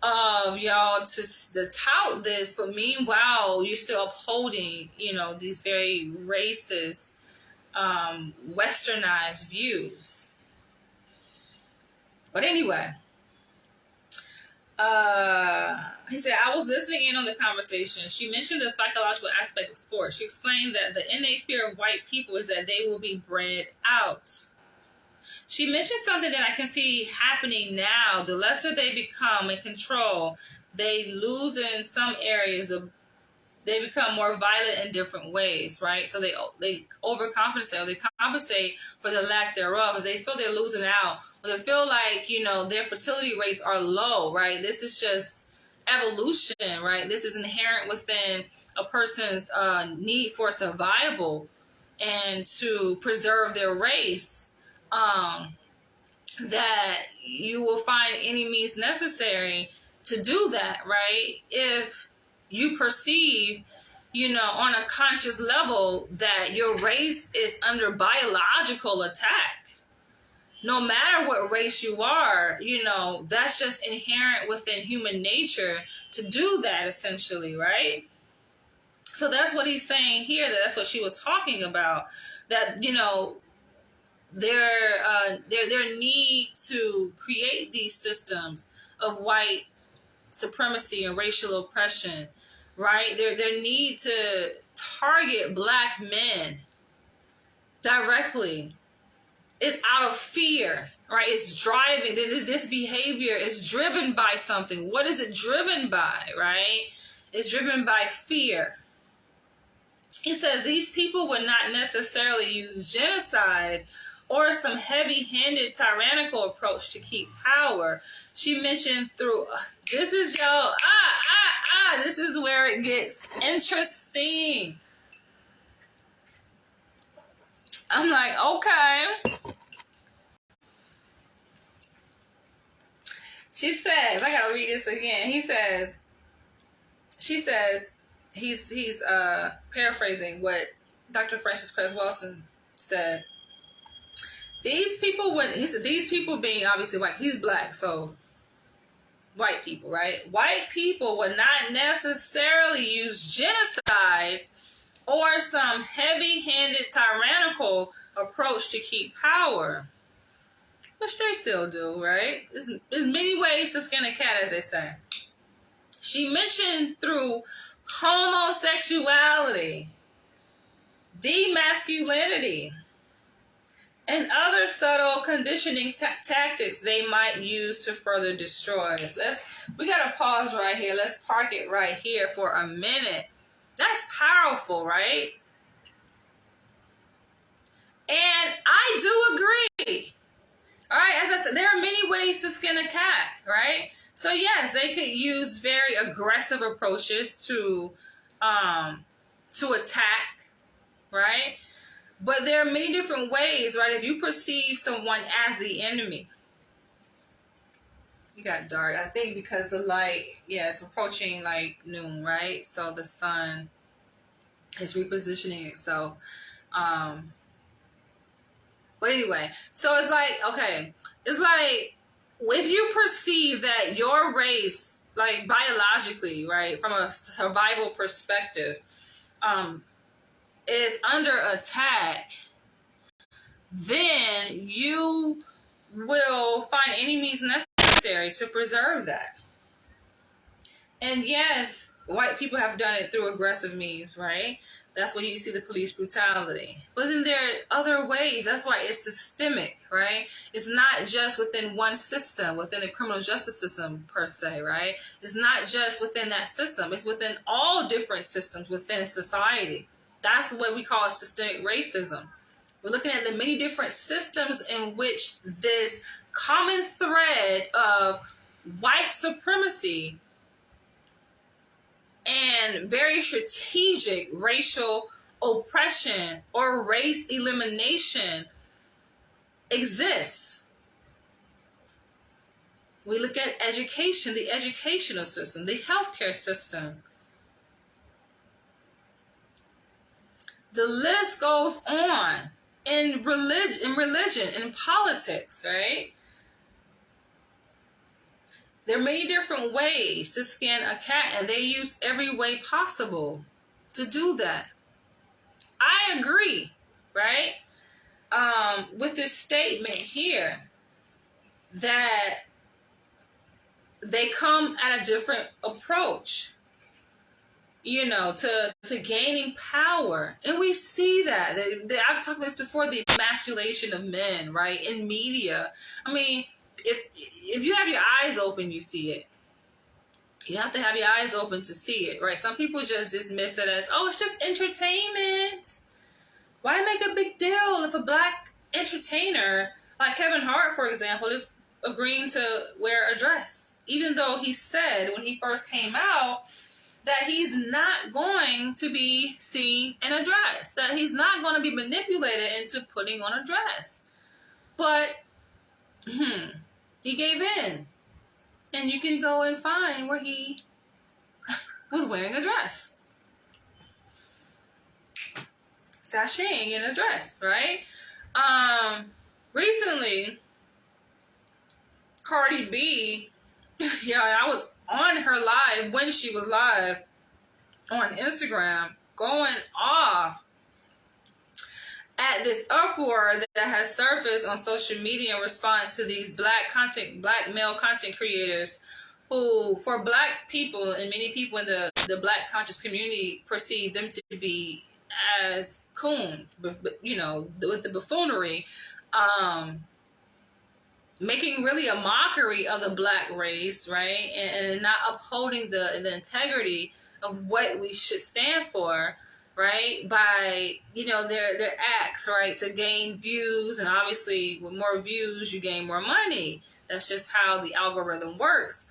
of y'all to tout this, but meanwhile, you're still upholding, you know, these very racist westernized views. But anyway, he said, I was listening in on the conversation. She mentioned the psychological aspect of sports. She explained that the innate fear of white people is that they will be bred out. She mentioned something that I can see happening now. The lesser they become in control, they lose in some areas of, they become more violent in different ways, right? So they overcompensate, or they compensate for the lack thereof. If they feel they're losing out, or they feel like, their fertility rates are low, right? This is just evolution, right? This is inherent within a person's need for survival and to preserve their race, that you will find any means necessary to do that, right? If you perceive, on a conscious level that your race is under biological attack. No matter what race you are, that's just inherent within human nature to do that, essentially, right? So that's what he's saying here, that's what she was talking about, that, their need to create these systems of white supremacy and racial oppression, right? Their need to target black men directly is out of fear, right? It's driving, this behavior is driven by something. What is it driven by, right? It's driven by fear. He says these people would not necessarily use genocide or some heavy-handed tyrannical approach to keep power. She mentioned through, this is this is where it gets interesting. I'm like, okay. She says, I gotta read this again. She says, he's paraphrasing what Dr. Francis Cress Welsing said. These people, these people being obviously white, he's black, so white people, right? White people would not necessarily use genocide or some heavy-handed tyrannical approach to keep power, which they still do, right? There's many ways to skin a cat, as they say. She mentioned through homosexuality, demasculinity, and other subtle conditioning tactics they might use to further destroy us. We got to pause right here. Let's park it right here for a minute. That's powerful, right? And I do agree. All right, as I said, there are many ways to skin a cat, right? So yes, they could use very aggressive approaches to attack, right? But there are many different ways, right? If you perceive someone as the enemy, it got dark, I think, because the light, it's approaching like noon, right? So the sun is repositioning itself. But anyway, so it's like, okay, it's like if you perceive that your race, like biologically, right, from a survival perspective, is under attack, then you will find any means necessary to preserve that. And yes, white people have done it through aggressive means, right? That's when you see the police brutality. But then there are other ways. That's why it's systemic, right? It's not just within one system, within the criminal justice system per se, right? It's not just within that system. It's within all different systems within society. That's what we call systemic racism. We're looking at the many different systems in which this common thread of white supremacy and very strategic racial oppression or race elimination exists. We look at education, the educational system, the healthcare system. The list goes on in religion, in politics, right? There are many different ways to skin a cat, and they use every way possible to do that. I agree, right? with this statement here that they come at a different approach, to gaining power. And we see that. I've talked about this before, the emasculation of men, right, in media. I mean, if you have your eyes open, you see it. You have to have your eyes open to see it, right? Some people just dismiss it as, oh, it's just entertainment. Why make a big deal if a black entertainer, like Kevin Hart, for example, is agreeing to wear a dress, even though he said when he first came out that he's not going to be seen in a dress, that he's not going to be manipulated into putting on a dress. But he gave in. And you can go and find where he was wearing a dress. Sashaying in a dress, right? Recently, Cardi B, I was on her live when she was live on Instagram, going off at this uproar that has surfaced on social media in response to these black male content creators who, for black people and many people in the black conscious community, perceive them to be as coons, with the buffoonery, making really a mockery of the black race, right? And not upholding the integrity of what we should stand for, right? By, their acts, right? To gain views. And obviously with more views, you gain more money. That's just how the algorithm works.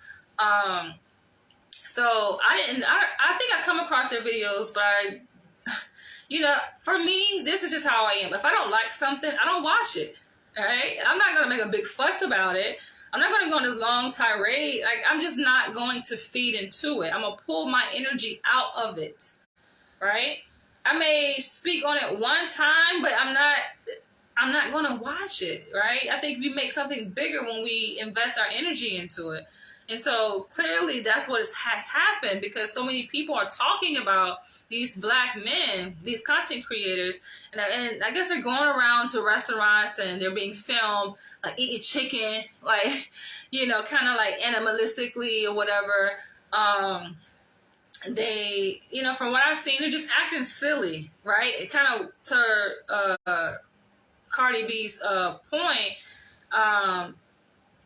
So I think I come across their videos, but for me, this is just how I am. If I don't like something, I don't watch it. All right. I'm not going to make a big fuss about it. I'm not going to go on this long tirade. Like, I'm just not going to feed into it. I'm going to pull my energy out of it. Right. I may speak on it one time, but I'm not going to watch it. Right. I think we make something bigger when we invest our energy into it. And so clearly that's what has happened, because so many people are talking about these black men, these content creators, and I guess they're going around to restaurants and they're being filmed, like eating chicken, like, kind of like animalistically or whatever. They, from what I've seen, they're just acting silly, right? It kind of, to Cardi B's point,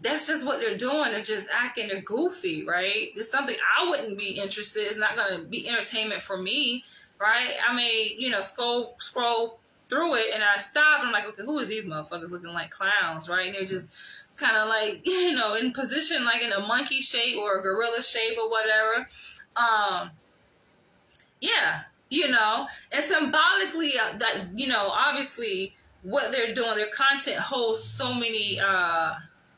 that's just what they're doing. They're just acting. They're goofy, right? It's something I wouldn't be interested. It's not going to be entertainment for me, right? I may, scroll through it and I stop and I'm like, okay, who is these motherfuckers looking like clowns, right? And they're just kind of like, in position like in a monkey shape or a gorilla shape or whatever. And symbolically, that, obviously what they're doing, their content holds so many,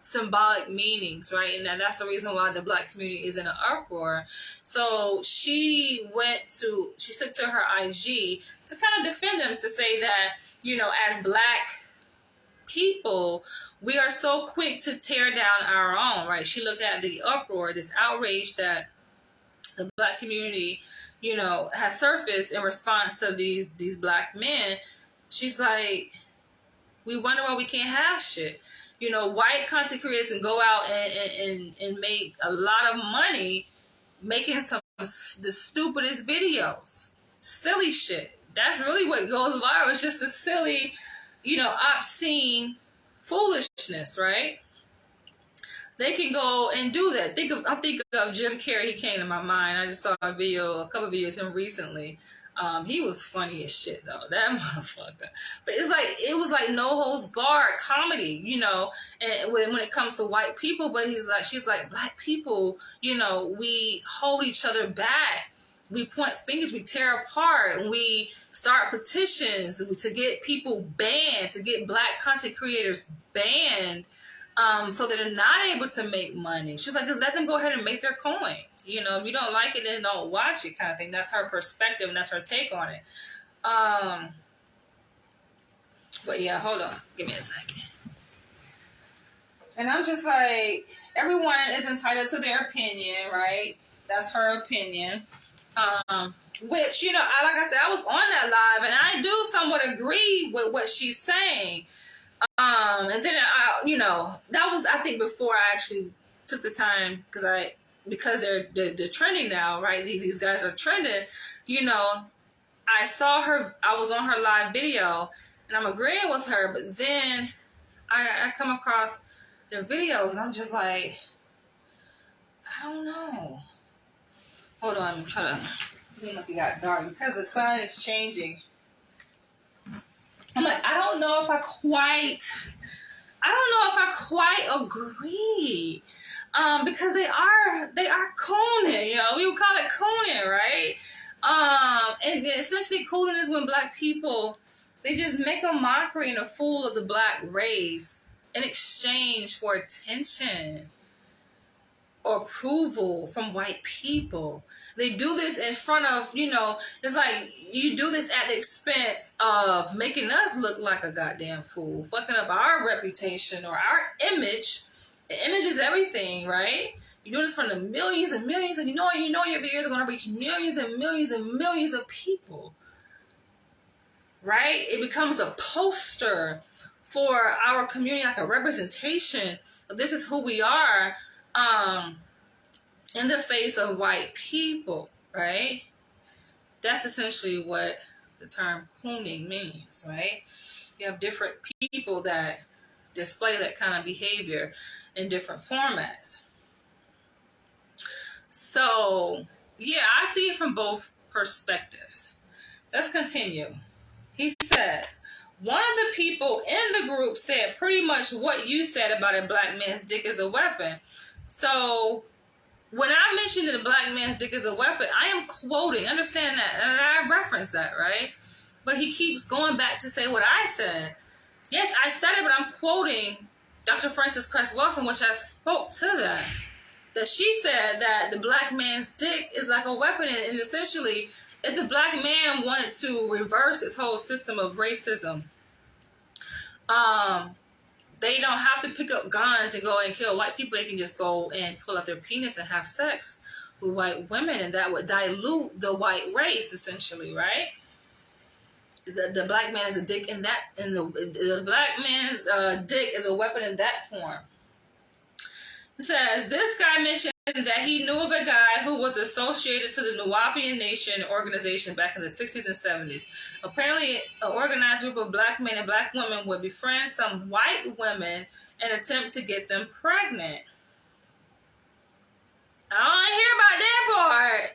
symbolic meanings, right? And that's the reason why the black community is in an uproar. So she took to her IG to kind of defend them, to say that, as black people, we are so quick to tear down our own, right? She looked at the uproar, this outrage that the black community, has surfaced in response to these black men. She's like, we wonder why we can't have shit. White content creators can go out and make a lot of money making the stupidest videos. Silly shit. That's really what goes viral. It's just a silly, obscene foolishness, right? They can go and do that. I'm thinking of Jim Carrey. He came to my mind. I just saw a couple of videos of him recently. He was funny as shit though, that motherfucker. But it was like no holds barred comedy, and when it comes to white people. But she's like, black people, we hold each other back. We point fingers, we tear apart, and we start petitions to get people banned, to get black content creators banned, so that they're not able to make money. She's like, just let them go ahead and make their coins. If you don't like it, then don't watch it, kind of thing. That's her perspective and that's her take on it. But yeah, hold on. Give me a second. And I'm just like, everyone is entitled to their opinion, right? That's her opinion. which, you know, like I said, I was on that live, and I do somewhat agree with what she's saying. And then you know, that was, I think, before I actually took the time, because they're trending now, right? These guys are trending. You know, I saw her. I was on her live video, and I'm agreeing with her. But then I come across their videos, and I'm just like, I don't know. Hold on, I'm trying to seem like it got dark because the sun is changing. I'm like, I don't know if I quite agree. Because they are cooning, you know, we would call it cooning, right? And essentially cooning is when black people, they just make a mockery and a fool of the black race in exchange for attention or approval from white people. They do this in front of, you know, it's like you do this at the expense of making us look like a goddamn fool, fucking up our reputation or our image. The image is everything, right? You do this from the millions and millions, and you know your videos are going to reach millions and millions and millions of people, right? It becomes a poster for our community, like a representation of this is who we are, in the face of white people, right? That's essentially what the term cooning means, right? You have different people that display that kind of behavior in different formats. So, yeah, I see it from both perspectives. Let's continue. He says, one of the people in the group said pretty much what you said about a black man's dick is a weapon. So, when I mentioned that a black man's dick is a weapon, I am quoting, understand that, and I referenced that, right? But he keeps going back to say what I said. Yes, I said it, but I'm quoting Dr. Frances Cress Welsing, which I spoke to that. That she said that the black man's dick is like a weapon, and essentially, if the black man wanted to reverse this whole system of racism, they don't have to pick up guns and go and kill white people. They can just go and pull out their penis and have sex with white women, and that would dilute the white race, essentially, right? The black man is a dick in that, and the black man's dick is a weapon in that form. It says, this guy mentioned that he knew of a guy who was associated to the Nuwaubian Nation organization back in the 60s and 70s. Apparently, an organized group of black men and black women would befriend some white women and attempt to get them pregnant. I don't hear about that part.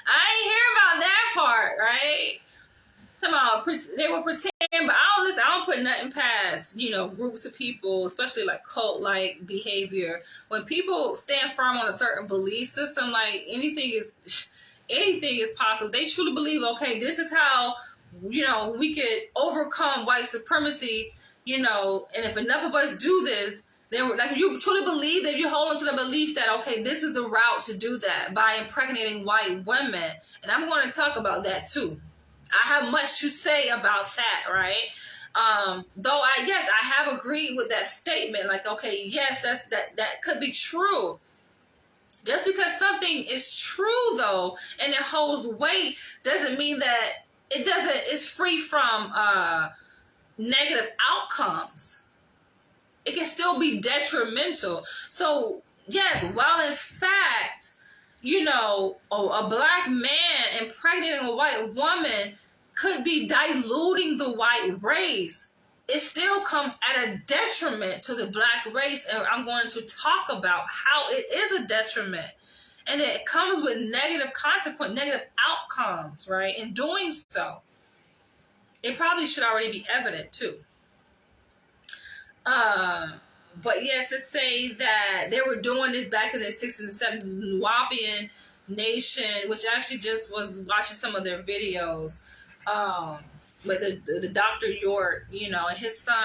I ain't hear about that part, right? They were pretending, but I don't put nothing past, you know, groups of people, especially like cult-like behavior. When people stand firm on a certain belief system, like anything is possible. They truly believe, okay, this is how, you know, we could overcome white supremacy, you know, and if enough of us do this, then, like, if you truly believe that, you hold on to the belief that, okay, this is the route to do that, by impregnating white women. And I'm going to talk about that too. I have much to say about that, right? Though I have agreed with that statement. Like, okay, yes, that could be true. Just because something is true, though, and it holds weight, doesn't mean that it's free from negative outcomes. It can still be detrimental. So, yes, while in fact, you know, a black man impregnating a white woman could be diluting the white race, it still comes at a detriment to the black race. And I'm going to talk about how it is a detriment. And it comes with negative outcomes, right? In doing so, it probably should already be evident too. But yeah, to say that they were doing this back in the 60s and 70s, the Nuwaubian Nation, which I actually just was watching some of their videos, but the Dr. York, you know, and his son,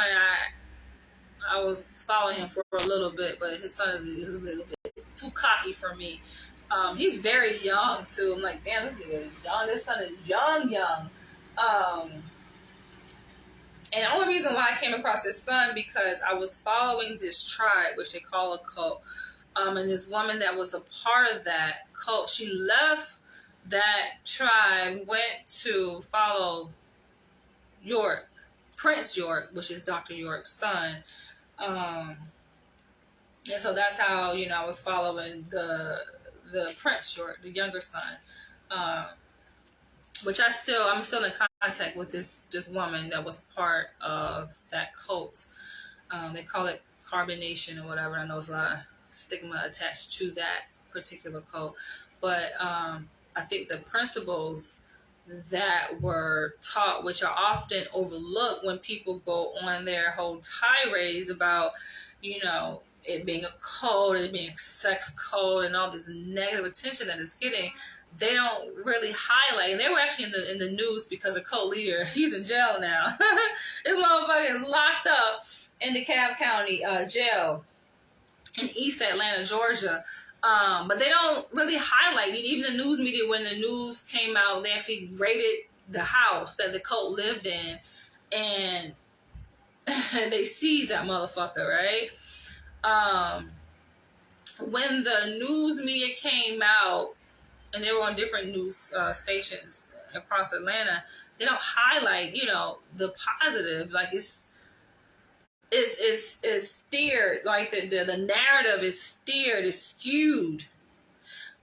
I was following him for a little bit, but his son is a little bit too cocky for me. He's very young too. I'm like, damn, this nigga is young. This son is young. And the only reason why I came across his son, because I was following this tribe, which they call a cult. And this woman that was a part of that cult, she left that tribe went to follow York, Prince York, which is Dr. York's son. And so that's how, I was following the Prince York, the younger son. Which I'm still in contact with this woman that was part of that cult. They call it carbonation or whatever. I know there's a lot of stigma attached to that particular cult, but I think the principles that were taught, which are often overlooked when people go on their whole tirades about, it being a cult, it being a sex cult, and all this negative attention that it's getting, they don't really highlight. And they were actually in the news because a cult leader, he's in jail now. This motherfucker is locked up in the DeKalb County jail in East Atlanta, Georgia. But they don't really highlight it. Even the news media, when the news came out, they actually raided the house that the cult lived in, and they seized that motherfucker, right? When the news media came out, and they were on different news stations across Atlanta, they don't highlight, the positive. Like it's steered, like the narrative is steered, is skewed,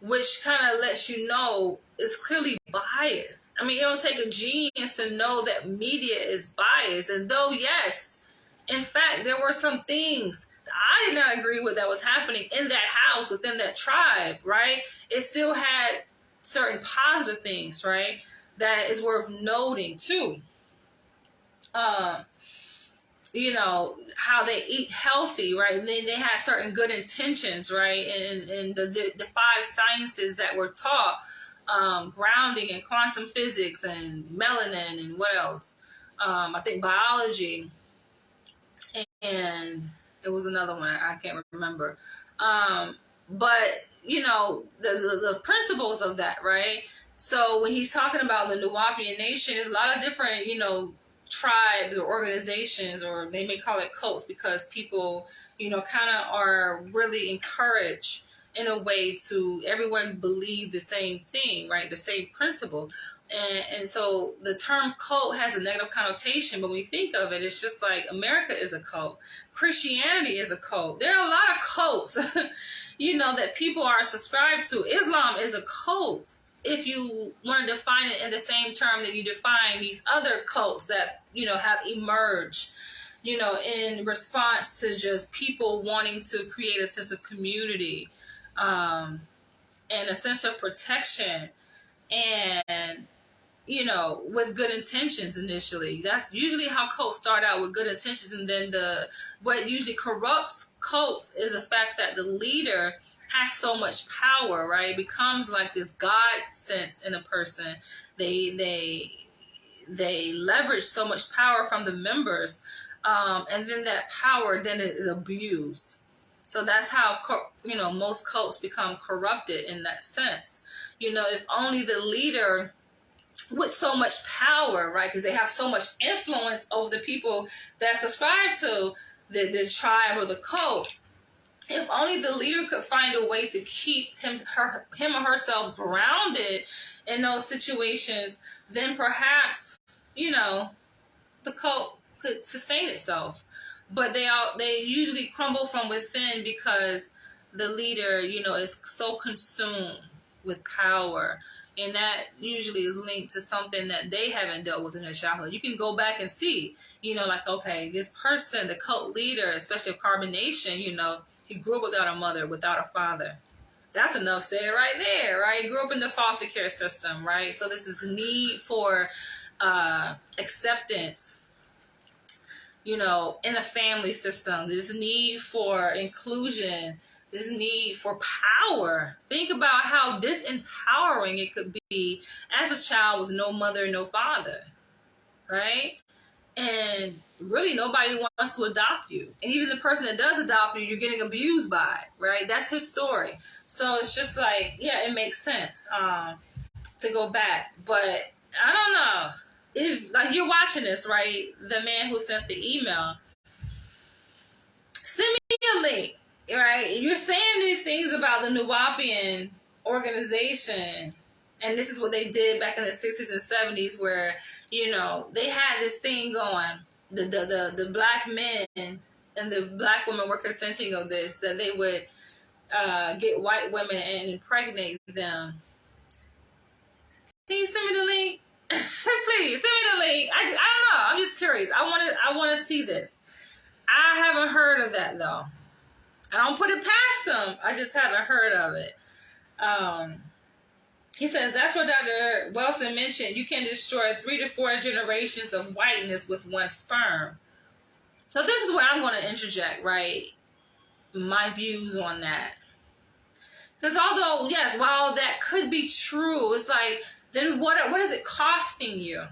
which kind of lets you know it's clearly biased. I mean, it don't take a genius to know that media is biased. And though, yes, in fact, there were some things that I did not agree with that was happening in that house, within that tribe, right? It still had certain positive things, right, that is worth noting too. How they eat healthy, right? And then they had certain good intentions, right? And the 5 sciences that were taught, grounding and quantum physics and melanin and what else? I think biology, and it was another one I can't remember. But the principles of that, right? So when he's talking about the Nuwaubian Nation, there's a lot of different, tribes or organizations, or they may call it cults, because people, kind of are really encouraged in a way to everyone believe the same thing, right? The same principle. And so the term cult has a negative connotation, but when you think of it, it's just like America is a cult. Christianity is a cult. There are a lot of cults, that people are subscribed to. Islam is a cult, if you want to define it in the same term that you define these other cults that, have emerged, in response to just people wanting to create a sense of community, and a sense of protection, and, with good intentions initially. That's usually how cults start out, with good intentions. And then what usually corrupts cults is the fact that the leader has so much power, right? It becomes like this God sense in a person. They leverage so much power from the members, and then that power then is abused. So that's how most cults become corrupted in that sense. If only the leader with so much power, right? Because they have so much influence over the people that subscribe to the tribe or the cult. If only the leader could find a way to keep him or herself grounded in those situations, then perhaps, the cult could sustain itself. But they usually crumble from within because the leader, is so consumed with power. And that usually is linked to something that they haven't dealt with in their childhood. You can go back and see, like, okay, this person, the cult leader, especially of carbonation, he grew up without a mother, without a father. That's enough said right there, right? He grew up in the foster care system, right? So this is the need for acceptance, in a family system. This need for inclusion, this need for power. Think about how disempowering it could be as a child with no mother, no father, right? And really nobody wants to adopt you. And even the person that does adopt you, you're getting abused by, right? That's his story. So it's just like, yeah, it makes sense to go back. But I don't know. If, like, you're watching this, right? The man who sent the email, send me a link, right? You're saying these things about the Nuwaubian organization, And this is what they did back in the 60s and 70s, where, you know, they had this thing going. The black men and the black women were consenting of this, that they would get white women and impregnate them. Can you send me the link? Please send me the link. I don't know. I'm just curious. I want to see this. I haven't heard of that though. I don't put it past them. I just haven't heard of it. He says that's what Dr. Wilson mentioned. You can destroy 3 to 4 generations of whiteness with one sperm. So this is where I'm going to interject, right? My views on that. Because although, yes, while that could be true, it's like, then what is it costing you?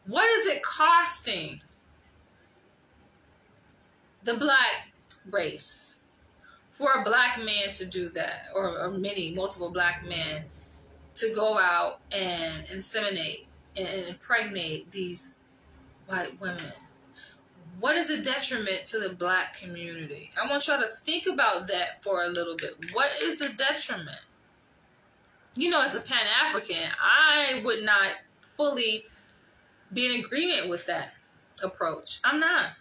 What is it costing the black race for a black man to do that, or multiple black men to go out and inseminate and impregnate these white women? What is a detriment to the black community? I want y'all to think about that for a little bit. What is the detriment? You know, as a Pan-African, I would not fully be in agreement with that approach. I'm not.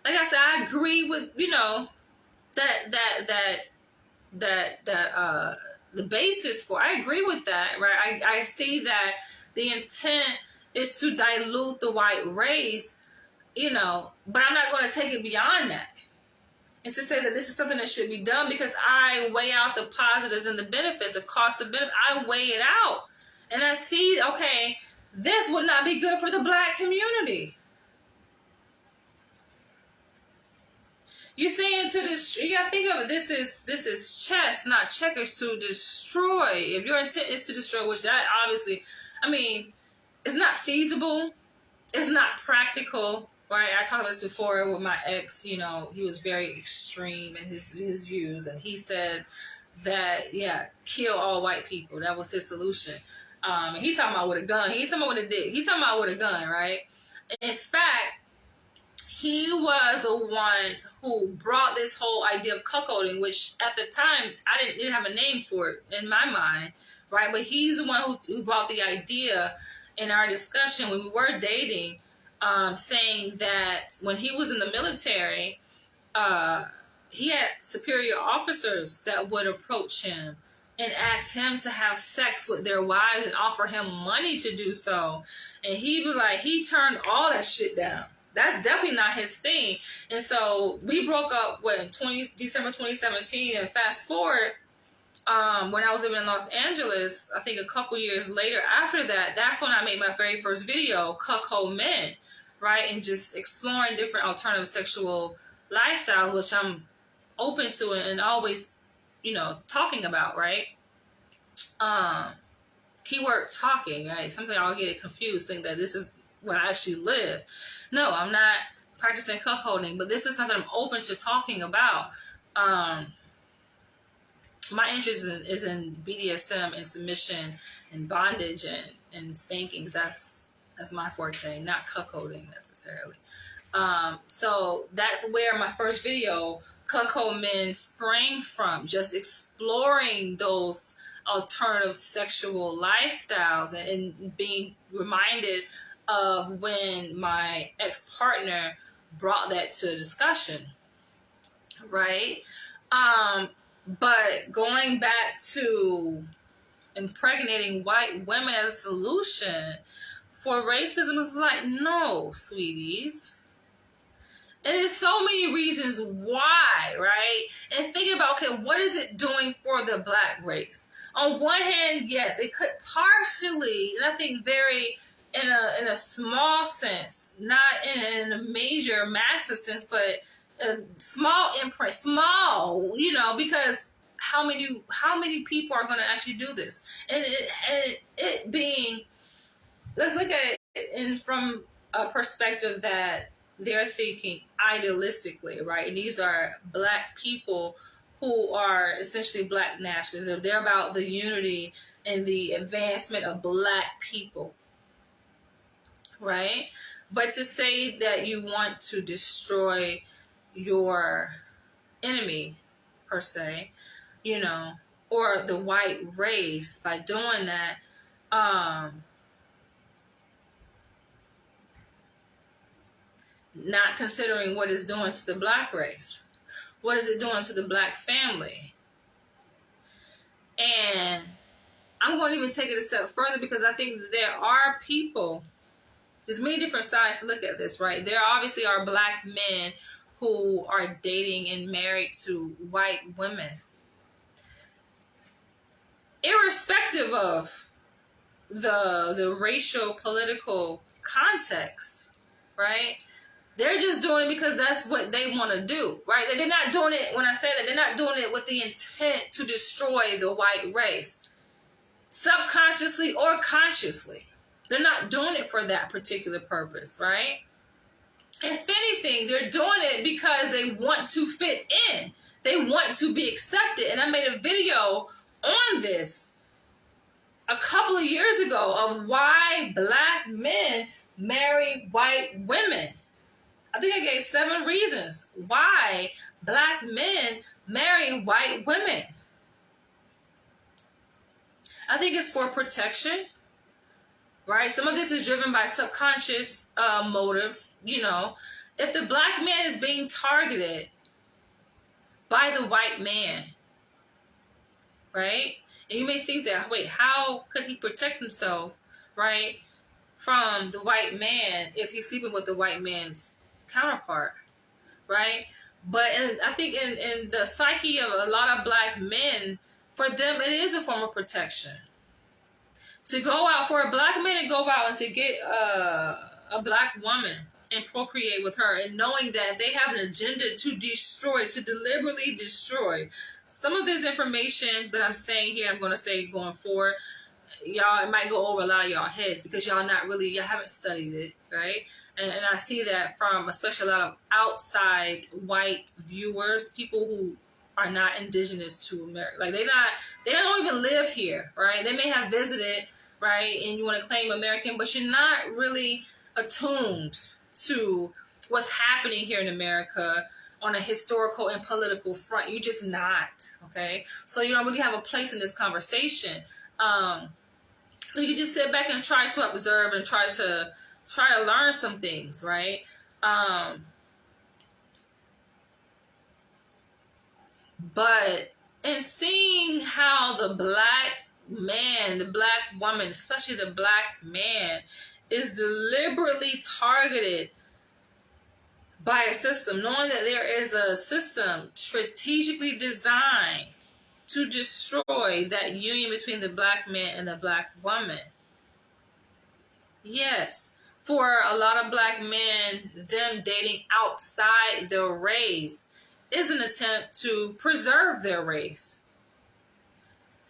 Like I said, I agree with, you know, the basis for, I agree with that, right? I see that the intent is to dilute the white race, you know, but I'm not going to take it beyond that and to say that this is something that should be done, because I weigh out the positives and the benefits, the cost of benefit. I weigh it out and I see, okay, this would not be good for the black community. You see, into this, you gotta think of it. This is chess, not checkers, to destroy. If your intent is to destroy, which that obviously, I mean, it's not feasible. It's not practical, right? I talked about this before with my ex. You know, he was very extreme in his views, and he said that, yeah, kill all white people. That was his solution. And he's talking about with a gun. He ain't talking about with a dick. He's talking about with a gun, right? In fact, he was the one who brought this whole idea of cuckolding, which at the time I didn't have a name for it in my mind, right? But he's the one who brought the idea in our discussion when we were dating, saying that when he was in the military, he had superior officers that would approach him and ask him to have sex with their wives and offer him money to do so. And he'd be like, he turned all that shit down. That's definitely not his thing. And so we broke up in December 2017. And fast forward, when I was living in Los Angeles, I think a couple years later after that, that's when I made my very first video, Cuckold Men, right? And just exploring different alternative sexual lifestyles, which I'm open to and always, you know, talking about, right? Keyword talking, right? Sometimes I'll get confused, think that this is where I actually live. No, I'm not practicing cuckolding, but this is something I'm open to talking about. My interest is in BDSM and submission and bondage and spankings. That's my forte, not cuckolding necessarily. So that's where my first video, Cuckold Men, sprang from, just exploring those alternative sexual lifestyles and being reminded of when my ex-partner brought that to a discussion, right? But going back to impregnating white women as a solution for racism is like, no, sweeties. And there's so many reasons why, right? And thinking about, okay, what is it doing for the black race? On one hand, yes, it could partially, and I think very in a small sense, not in a major, massive sense, but a small imprint, small, you know, because how many people are going to actually do this? And it being, let's look at it from a perspective that they're thinking idealistically, right? And these are black people who are essentially black nationalists. They're about the unity and the advancement of black people, right? But to say that you want to destroy your enemy, per se, you know, or the white race by doing that. Not considering what it's doing to the black race. What is it doing to the black family? And I'm going to even take it a step further, because I think that there are people, there's many different sides to look at this, right? There obviously are black men who are dating and married to white women, irrespective of the racial political context, right? They're just doing it because that's what they want to do, right? They're not doing it, when I say that, they're not doing it with the intent to destroy the white race, subconsciously or consciously. They're not doing it for that particular purpose, right? If anything, they're doing it because they want to fit in. They want to be accepted. And I made a video on this a couple of years ago of why black men marry white women. I think I gave 7 reasons why black men marry white women. I think it's for protection, right? Some of this is driven by subconscious motives. You know, if the black man is being targeted by the white man, right? And you may think that, wait, how could he protect himself, right, from the white man if he's sleeping with the white man's counterpart, right? But I think in the psyche of a lot of black men, for them, it is a form of protection. To go out, for a black man to go out and to get a black woman and procreate with her, and knowing that they have an agenda to destroy, to deliberately destroy. Some of this information that I'm saying here, I'm going to say going forward, y'all, it might go over a lot of y'all heads because y'all haven't studied it, right? And I see that from especially a lot of outside white viewers, people who are not indigenous to America. Like they don't even live here, right? They may have visited, right? And you want to claim American, but you're not really attuned to what's happening here in America on a historical and political front. You're just not, okay? So you don't really have a place in this conversation. So you just sit back and try to observe and try to learn some things, right? But in seeing how the black man, the black woman, especially the black man, is deliberately targeted by a system, knowing that there is a system strategically designed to destroy that union between the black man and the black woman. Yes, for a lot of black men, them dating outside their race is an attempt to preserve their race.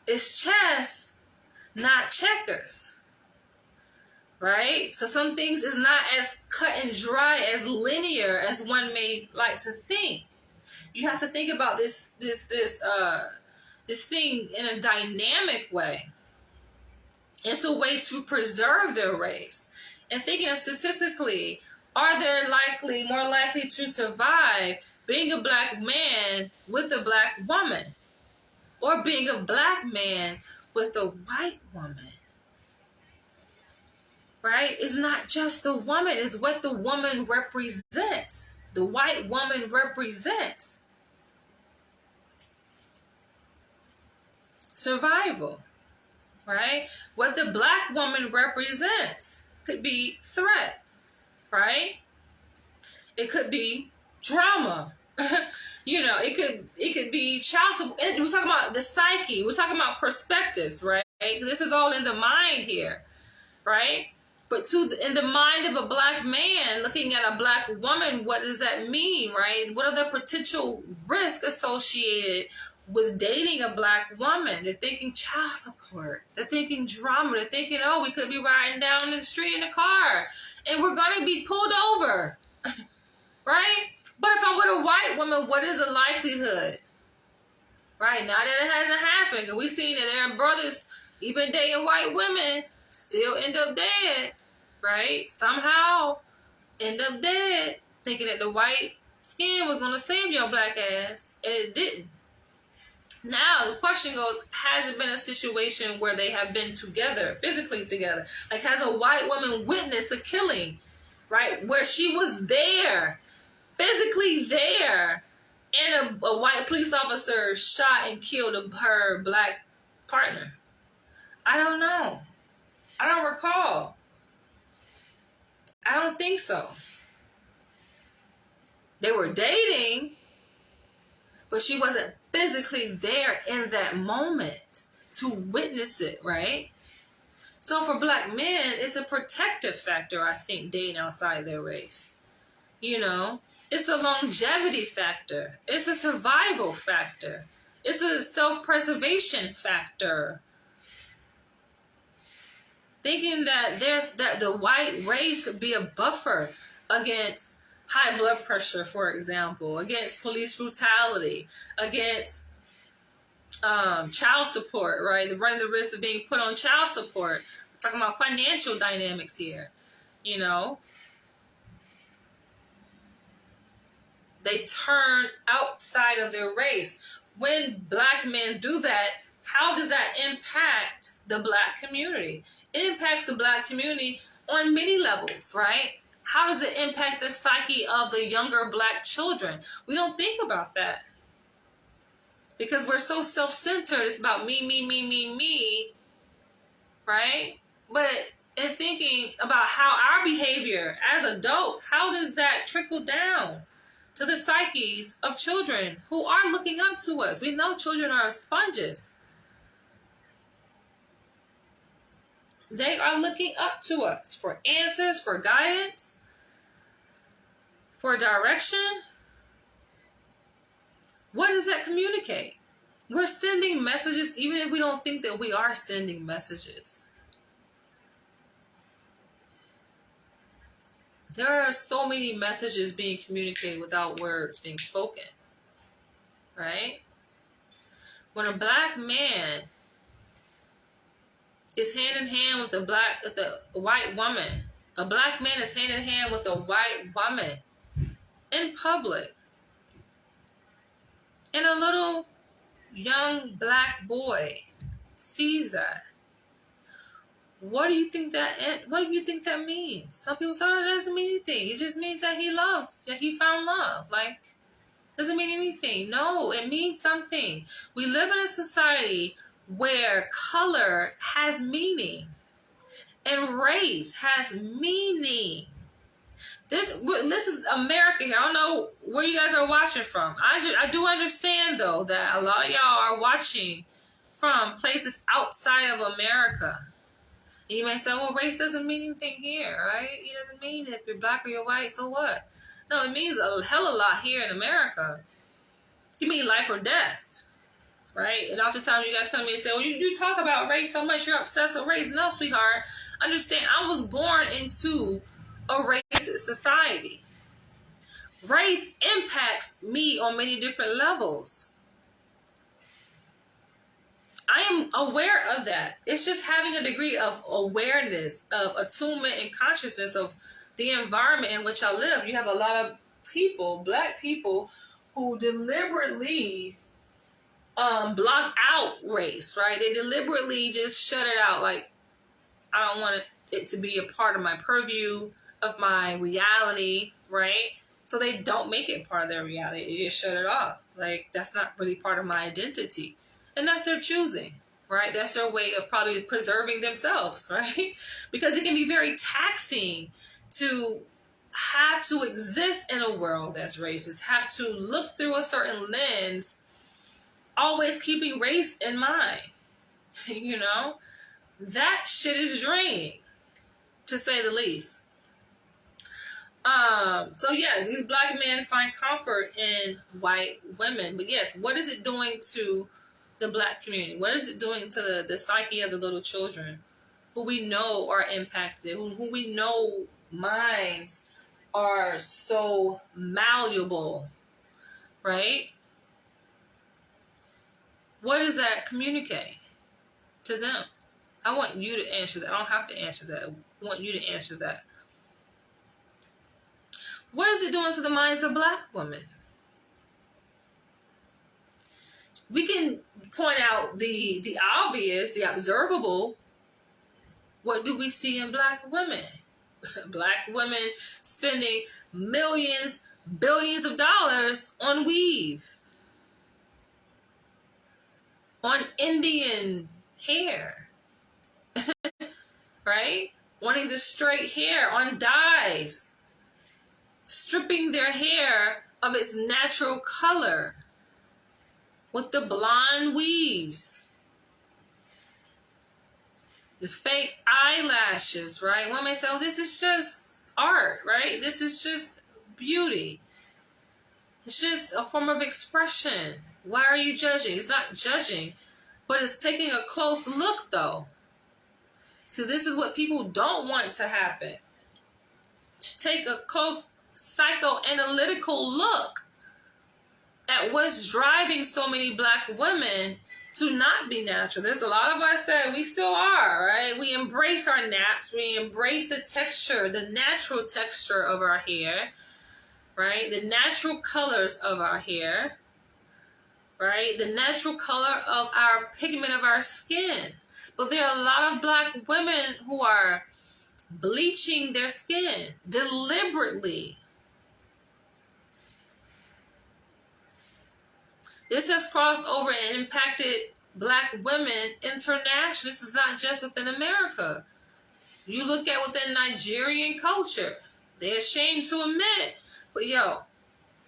It's chess, not checkers. Right? So some things is not as cut and dry, as linear as one may like to think. You have to think about this thing in a dynamic way. It's a way to preserve their race. And thinking of statistically, are they more likely to survive being a black man with a black woman, or being a black man with a white woman? Right? It's not just the woman, it's what the woman represents. The white woman represents survival, right? What the black woman represents could be threat, right? It could be drama. You know, it could be child support. We're talking about the psyche. We're talking about perspectives, right? This is all in the mind here, right? But in the mind of a black man looking at a black woman, what does that mean, right? What are the potential risks associated with dating a black woman? They're thinking child support. They're thinking drama. They're thinking, oh, we could be riding down the street in a car and we're going to be pulled over, right? But if I'm with a white woman, what is the likelihood? Right, now that it hasn't happened, and we've seen that there are brothers, even dating white women, still end up dead, right? Somehow end up dead, thinking that the white skin was going to save your black ass, and it didn't. Now the question goes, has it been a situation where they have been together, physically together? Like, has a white woman witnessed the killing, right? Where she was there, physically there, and a white police officer shot and killed her black partner? I don't know. I don't recall. I don't think so. They were dating, but she wasn't physically there in that moment to witness it, right? So for black men, it's a protective factor, I think, dating outside their race. You know, it's a longevity factor. It's a survival factor. It's a self-preservation factor. Thinking that the white race could be a buffer against high blood pressure, for example, against police brutality, against child support, right? Running the risk of being put on child support. We're talking about financial dynamics here, you know. They turn outside of their race. When black men do that, how does that impact the black community? It impacts the black community on many levels, right? How does it impact the psyche of the younger black children? We don't think about that because we're so self-centered. It's about me, me, me, me, me, right? But in thinking about how our behavior as adults, how does that trickle down to the psyches of children who are looking up to us? We know children are sponges. They are looking up to us for answers, for guidance, for direction. What does that communicate? We're sending messages even if we don't think that we are sending messages. There are so many messages being communicated without words being spoken, right? When a black man is hand in hand with the white woman, a black man is hand in hand with a white woman in public, and a little young black boy sees that, what do you think that means? Some people say, oh, it doesn't mean anything. It just means that he loves, that he found love. Like, doesn't mean anything. No, it means something. We live in a society where color has meaning and race has meaning. This is America here. I don't know where you guys are watching from. I do understand, though, that a lot of y'all are watching from places outside of America. And you may say, well, race doesn't mean anything here, right? It doesn't mean if you're black or you're white, so what? No, it means a hell of a lot here in America. You mean life or death, right? And oftentimes you guys come to me and say, well, you talk about race so much, you're obsessed with race. No, sweetheart. Understand, I was born into a racist society. Race impacts me on many different levels. I am aware of that. It's just having a degree of awareness, of attunement and consciousness of the environment in which I live. You have a lot of people, black people, who deliberately block out race, right? They deliberately just shut it out. Like, I don't want it to be a part of my purview, of my reality, right? So they don't make it part of their reality. They just shut it off. Like, that's not really part of my identity. And that's their choosing, right? That's their way of probably preserving themselves, right? Because it can be very taxing to have to exist in a world that's racist, have to look through a certain lens, always keeping race in mind. You know, that shit is draining, to say the least. So yes, these black men find comfort in white women. But yes, what is it doing to the black community? What is it doing to the psyche of the little children who we know are impacted, who we know minds are so malleable, right? What does that communicate to them? I want you to answer that. I don't have to answer that. I want you to answer that. What is it doing to the minds of black women? We can point out the obvious, the observable, what do we see in black women? Black women spending millions, billions of dollars on weave, on Indian hair, right? Wanting the straight hair, on dyes, stripping their hair of its natural color with the blonde weaves, the fake eyelashes, right? One may say, oh, this is just art, right? This is just beauty. It's just a form of expression. Why are you judging? It's not judging, but it's taking a close look, though. So this is what people don't want to happen. To take a close psychoanalytical look at what's driving so many black women to not be natural. There's a lot of us that we still are, right? We embrace our naps. We embrace the texture, the natural texture of our hair, right? The natural colors of our hair, right? The natural color of our pigment of our skin. But there are a lot of black women who are bleaching their skin deliberately. This has crossed over and impacted black women internationally. This is not just within America. You look at within Nigerian culture. They're ashamed to admit. But yo,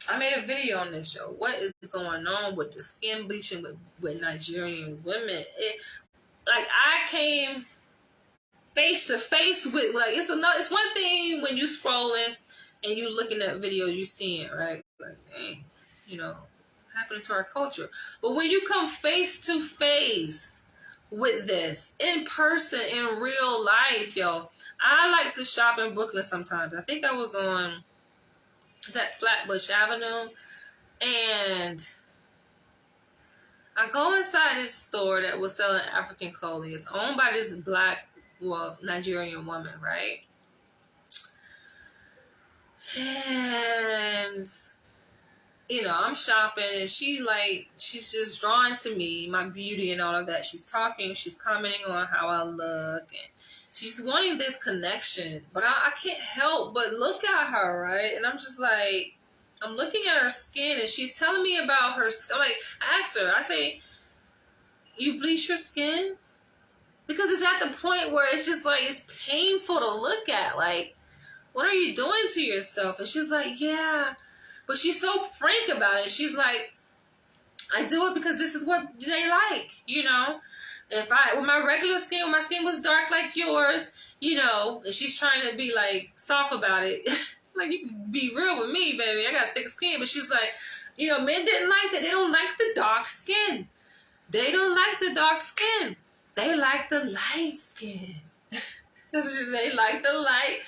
I made a video on this, yo. What is going on with the skin bleaching with Nigerian women? I came face to face with, like, it's one thing when you scrolling and you looking at video, you seeing it, right? Like, dang, happening to our culture. But when you come face to face with this in person, in real life, yo, I like to shop in Brooklyn sometimes. I think I was on, is that Flatbush Avenue? And I go inside this store that was selling African clothing. It's owned by this black, Nigerian woman, right? And I'm shopping, and she's just drawn to me, my beauty and all of that. She's talking, she's commenting on how I look, and she's wanting this connection. But I can't help but look at her, right? And I'm just like, I'm looking at her skin, and she's telling me about her skin. Like, I asked her, I say, you bleach your skin? Because it's at the point where it's just like, it's painful to look at. Like, what are you doing to yourself? And she's like, yeah. But she's so frank about it. She's like, I do it because this is what they like, with my regular skin, when my skin was dark like yours, and she's trying to be like soft about it. Like, you can be real with me, baby. I got thick skin. But she's like, men didn't like that. They don't like the dark skin. They don't like the dark skin. They like the light skin. They like the light.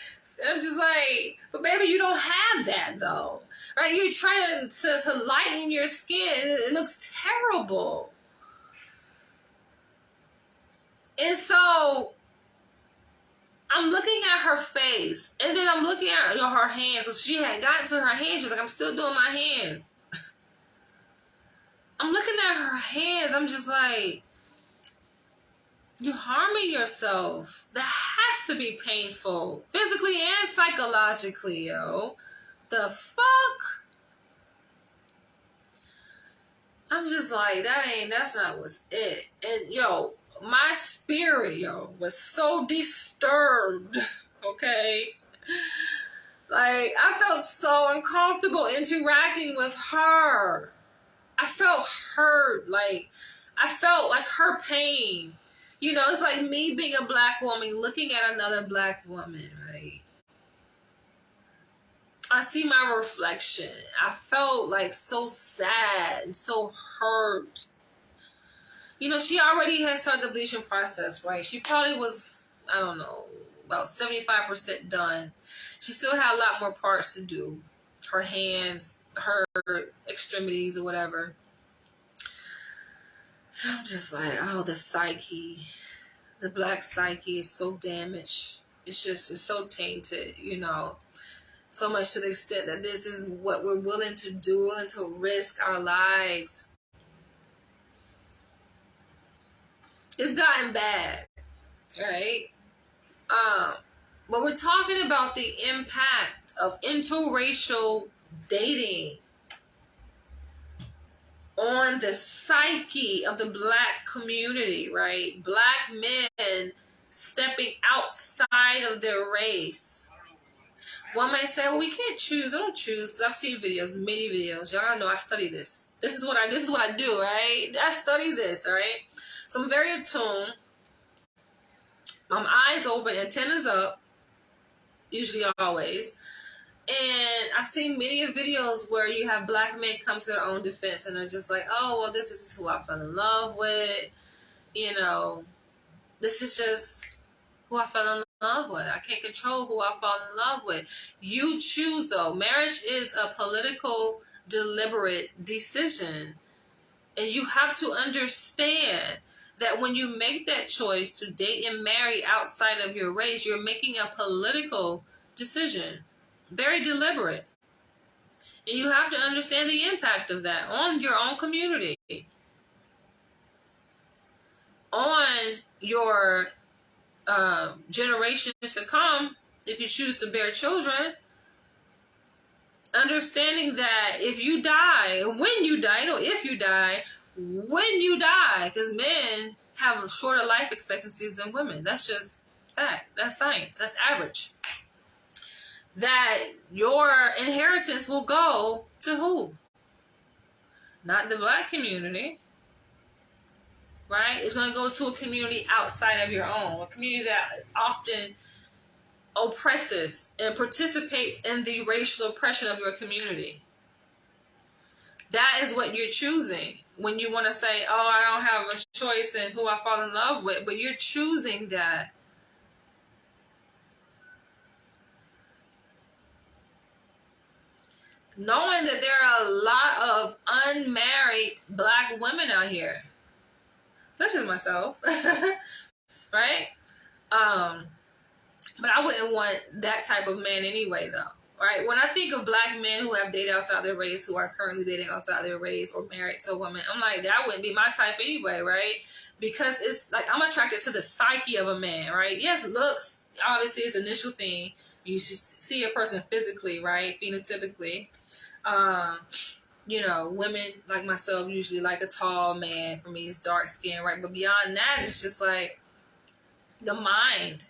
I'm just like, but baby, you don't have that though. Right? You're trying to lighten your skin. It looks terrible. And so I'm looking at her face, and then I'm looking at her hands, because she had gotten to her hands. She's like, I'm still doing my hands. I'm looking at her hands. I'm just like, you're harming yourself. That has to be painful, physically and psychologically, yo. The fuck? I'm just like, that's not what's it. And yo, my spirit, was so disturbed, okay? Like, I felt so uncomfortable interacting with her. I felt hurt. Like, I felt like her pain. It's like me being a black woman looking at another black woman, right? I see my reflection. I felt like so sad and so hurt. She already had started the bleaching process, right? She probably was, I don't know, about 75% done. She still had a lot more parts to do. Her hands, her extremities or whatever. And I'm just like, oh, the psyche. The black psyche is so damaged. It's so tainted, So much to the extent that this is what we're willing to do, willing to risk our lives. It's gotten bad, right? But we're talking about the impact of interracial dating on the psyche of the Black community, right? Black men stepping outside of their race. One might say, well, we can't choose. I don't choose, because I've seen videos, many videos. Y'all know I study this. This is what I do, right? I study this, right? So I'm very attuned. Eyes open, antennas up, usually always. And I've seen many videos where you have Black men come to their own defense and they're just like, oh, well, this is who I fell in love with. You know, this is just who I fell in love with. I can't control who I fall in love with. You choose, though. Marriage is a political, deliberate decision. And you have to understand that when you make that choice to date and marry outside of your race, you're making a political decision. Very deliberate. And you have to understand the impact of that on your own community, on your generations to come, if you choose to bear children. Understanding that if you die, when you die, when you die, because men have shorter life expectancies than women. That's just fact. That's science. That's average. That your inheritance will go to who? Not the Black community, right? It's going to go to a community outside of your own, a community that often oppresses and participates in the racial oppression of your community. That is what you're choosing when you want to say, oh, I don't have a choice in who I fall in love with, but you're choosing that. Knowing that there are a lot of unmarried Black women out here, such as myself, right? But I wouldn't want that type of man anyway, though, right? When I think of Black men who have dated outside their race, who are currently dating outside their race or married to a woman, I'm like, that wouldn't be my type anyway, right? Because it's like I'm attracted to the psyche of a man, right? Yes, looks obviously is the initial thing. You should see a person physically, right? Phenotypically. You know, women like myself usually like a tall man. For me, it's dark skin, right? But beyond that, it's just like the mind.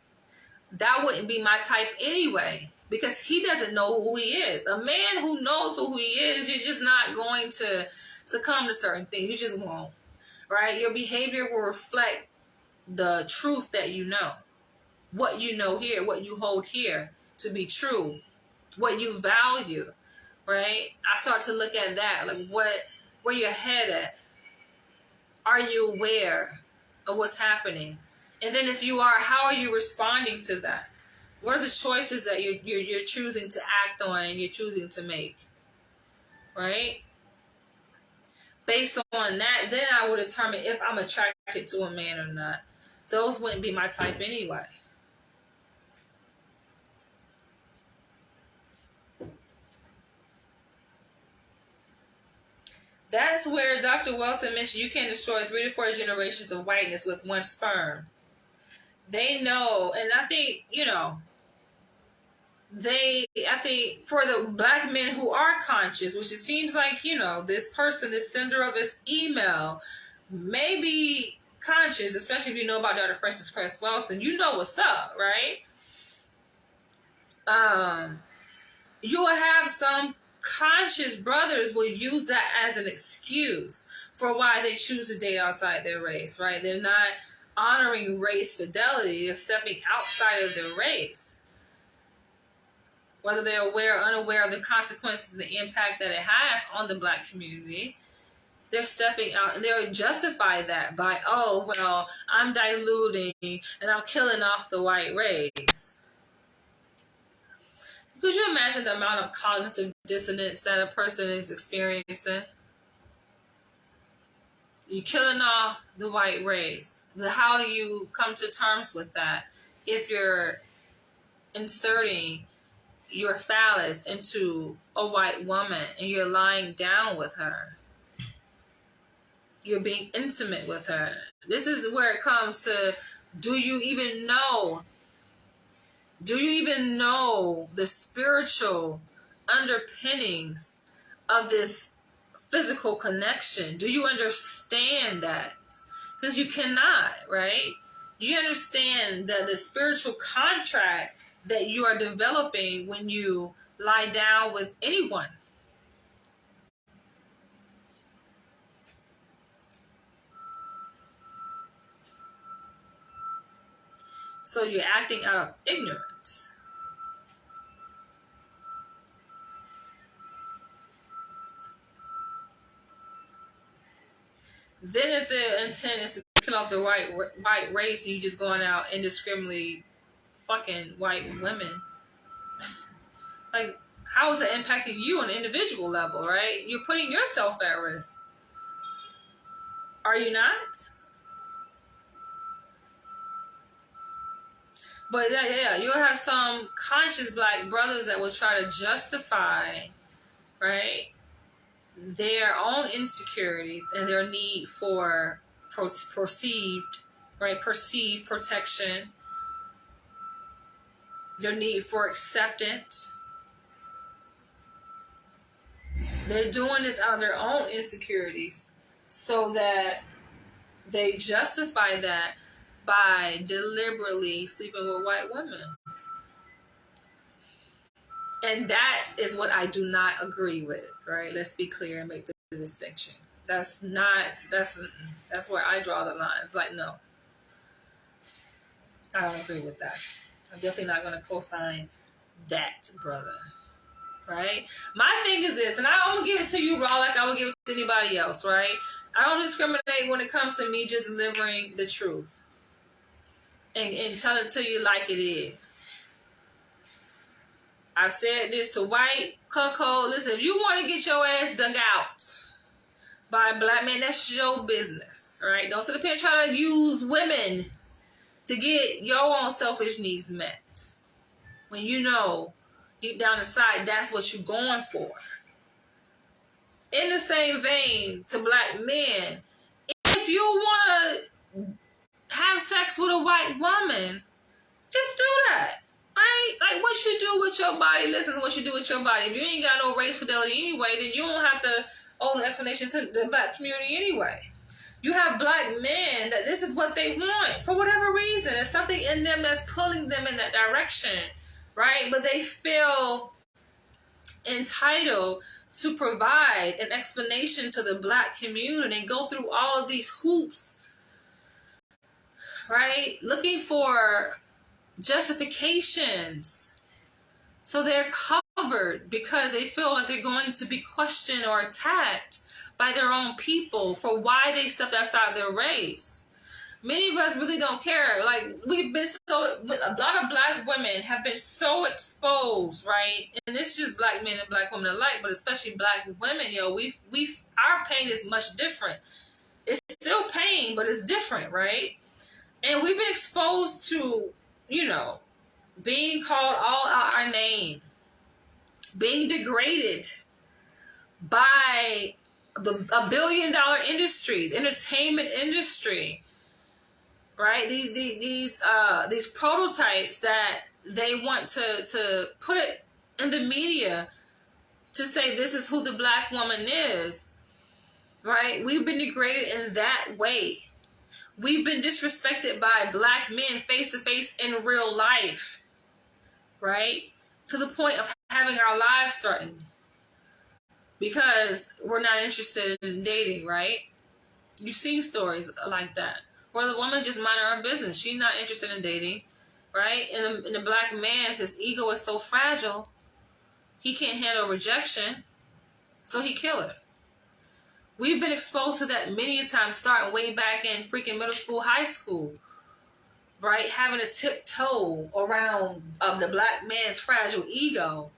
That wouldn't be my type anyway, because he doesn't know who he is. A man who knows who he is, you're just not going to succumb to certain things. You just won't, right? Your behavior will reflect the truth that you know. What you know here, what you hold here to be true, what you value, right? I start to look at that, like where your head at. Are you aware of what's happening? And then if you are, how are you responding to that? What are the choices that you're choosing to act on and you're choosing to make? Right? Based on that, then I would determine if I'm attracted to a man or not. Those wouldn't be my type anyway. That's where Dr. Wilson mentioned you can destroy 3 to 4 generations of whiteness with one sperm. They know, and I think, I think for the Black men who are conscious, which it seems like, this person, this sender of this email may be conscious, especially if you know about Dr. Francis Cress Welsing, you know what's up, right? You will have some conscious brothers will use that as an excuse for why they choose to date outside their race, right? They're not honoring race fidelity. They're stepping outside of their race. Whether they're aware or unaware of the consequences and the impact that it has on the Black community, they're stepping out and they'll justify that by, oh, well, I'm diluting and I'm killing off the white race. Could you imagine the amount of cognitive dissonance that a person is experiencing? You're killing off the white race. How do you come to terms with that if you're inserting your phallus into a white woman and you're lying down with her? You're being intimate with her. This is where it comes to, do you even know? Do you even know the spiritual underpinnings of this physical connection? Do you understand that? Because you cannot, right? You understand the spiritual contract that you are developing when you lie down with anyone. So you're acting out of ignorance. Then if the intent is to kill off the white race and you just going out indiscriminately fucking white women, like, how is that impacting you on an individual level, right? You're putting yourself at risk. Are you not? But yeah, you'll have some conscious black brothers that will try to justify, right, their own insecurities and their need for perceived protection, their need for acceptance. They're doing this out of their own insecurities so that they justify that by deliberately sleeping with white women. And that is what I do not agree with, right? Let's be clear and make the distinction. That's where I draw the line. It's like, no, I don't agree with that. I'm definitely not going to co-sign that, brother. Right? My thing is this, and I'm going to give it to you raw like I would give it to anybody else, right? I don't discriminate when it comes to me just delivering the truth and tell it to you like it is. I've said this to white, cuckold. Listen, if you want to get your ass dug out by a black man, that's your business, right? Don't sit up here and try to use women to get your own selfish needs met. When you know, deep down inside, that's what you're going for. In the same vein to black men, if you want to have sex with a white woman, just do that. Right? Like, what you do with your body, listen to what you do with your body. If you ain't got no race fidelity anyway, then you don't have to owe an explanation to the black community anyway. You have black men that this is what they want for whatever reason. There's something in them that's pulling them in that direction, right? But they feel entitled to provide an explanation to the black community and go through all of these hoops, right? Looking for justifications. So they're covered because they feel like they're going to be questioned or attacked by their own people for why they stepped outside their race. Many of us really don't care. Like, we've been a lot of black women have been so exposed, right? And it's just black men and black women alike, but especially black women, our pain is much different. It's still pain, but it's different, right? And we've been exposed to, being called all out our name, being degraded by a billion-dollar industry, the entertainment industry, right? These prototypes that they want to put in the media to say this is who the black woman is, right? We've been degraded in that way. We've been disrespected by black men face to face in real life, right? To the point of having our lives threatened because we're not interested in dating, right? You've seen stories like that where the woman just minding her business. She's not interested in dating, right? And the black man, his ego is so fragile, he can't handle rejection, so he kill her. We've been exposed to that many times, starting way back in freaking middle school, high school, right? Having to tiptoe around the black man's fragile ego.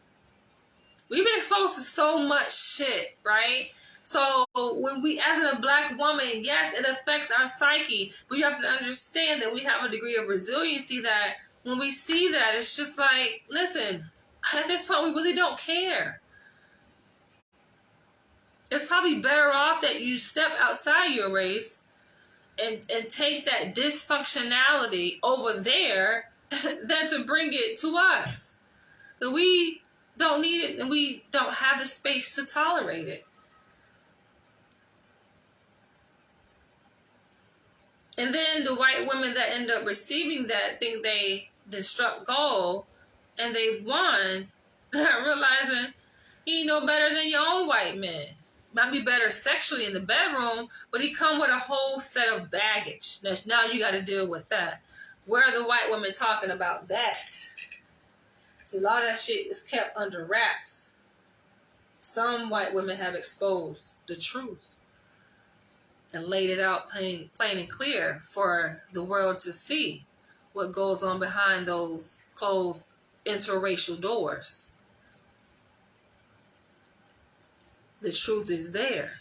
We've been exposed to so much shit, right? So when we, as a black woman, yes, it affects our psyche, but you have to understand that we have a degree of resiliency that when we see that, it's just like, listen, at this point, we really don't care. It's probably better off that you step outside your race and take that dysfunctionality over there than to bring it to us. So we don't need it, and we don't have the space to tolerate it. And then the white women that end up receiving that think they struck gold and they've won, not realizing he ain't no better than your own white man. Might be better sexually in the bedroom, but he come with a whole set of baggage. Now you got to deal with that. Where are the white women talking about that? See, a lot of that shit is kept under wraps. Some white women have exposed the truth and laid it out plain and clear for the world to see what goes on behind those closed interracial doors. The truth is there.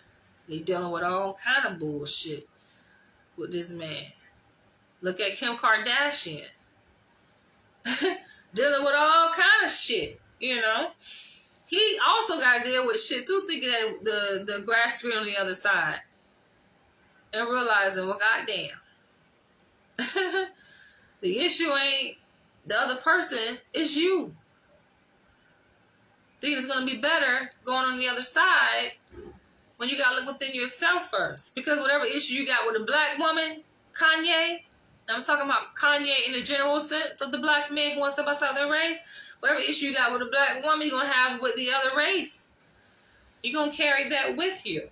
They dealing with all kind of bullshit with this man. Look at Kim Kardashian. Dealing with all kind of shit, you know. He also got to deal with shit too, thinking that the grass is on the other side. And realizing, well, goddamn. The issue ain't the other person, it's you. Think it's going to be better going on the other side when you got to look within yourself first. Because whatever issue you got with a black woman, Kanye, I'm talking about Kanye in the general sense of the black man who wants to bust out their race. Whatever issue you got with a black woman, you're going to have with the other race. You're going to carry that with you.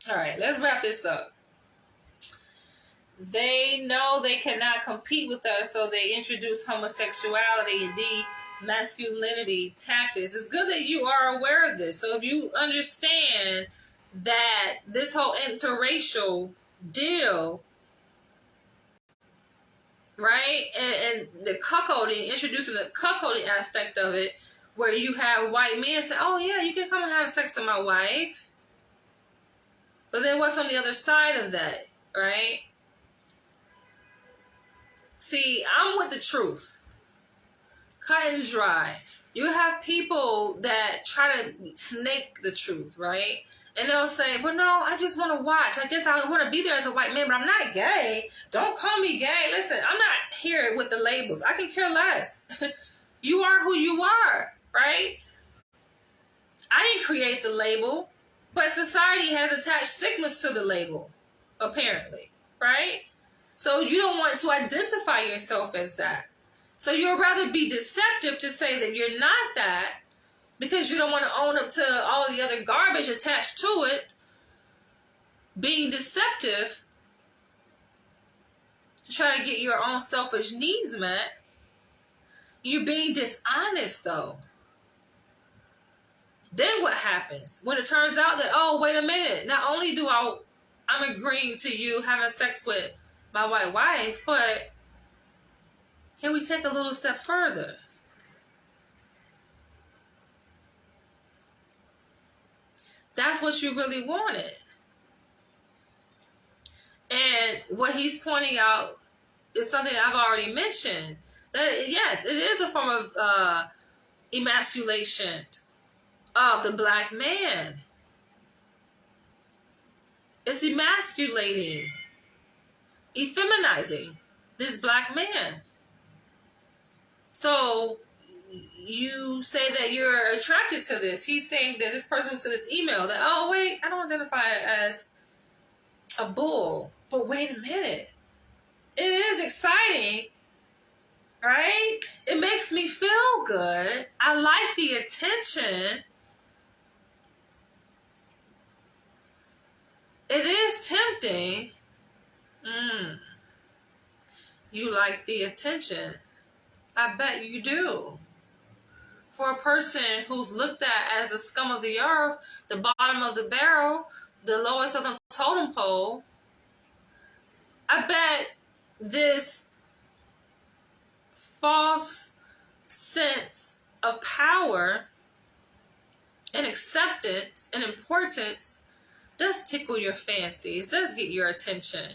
All right, let's wrap this up. They know they cannot compete with us, so they introduce homosexuality and masculinity tactics. It's good that you are aware of this. So if you understand that this whole interracial deal, right, and the cuckolding, introducing the cuckolding aspect of it, where you have white men say, oh yeah, you can come and have sex with my wife. But then what's on the other side of that, right? See, I'm with the truth. Cut and dry. You have people that try to snake the truth, right? And they'll say, well, no, I just want to watch. I want to be there as a white man, but I'm not gay. Don't call me gay. Listen, I'm not here with the labels. I can care less. You are who you are, right? I didn't create the label, but society has attached stigmas to the label, apparently, right? So you don't want to identify yourself as that. So you'd rather be deceptive to say that you're not that because you don't want to own up to all the other garbage attached to it. Being deceptive to try to get your own selfish needs met. You're being dishonest, though. Then what happens? When it turns out that, oh, wait a minute. Not only do I'm agreeing to you having sex with my white wife, but can we take a little step further? That's what you really wanted. And what he's pointing out is something I've already mentioned. That, yes, it is a form of emasculation of the black man. It's emasculating, effeminizing this black man. So you say that you're attracted to this. He's saying that this person who sent this email that, oh, wait, I don't identify as a bull. But wait a minute. It is exciting, right? It makes me feel good. I like the attention. It is tempting. You like the attention. I bet you do. For a person who's looked at as the scum of the earth, the bottom of the barrel, the lowest of the totem pole, I bet this false sense of power and acceptance and importance does tickle your fancies, does get your attention.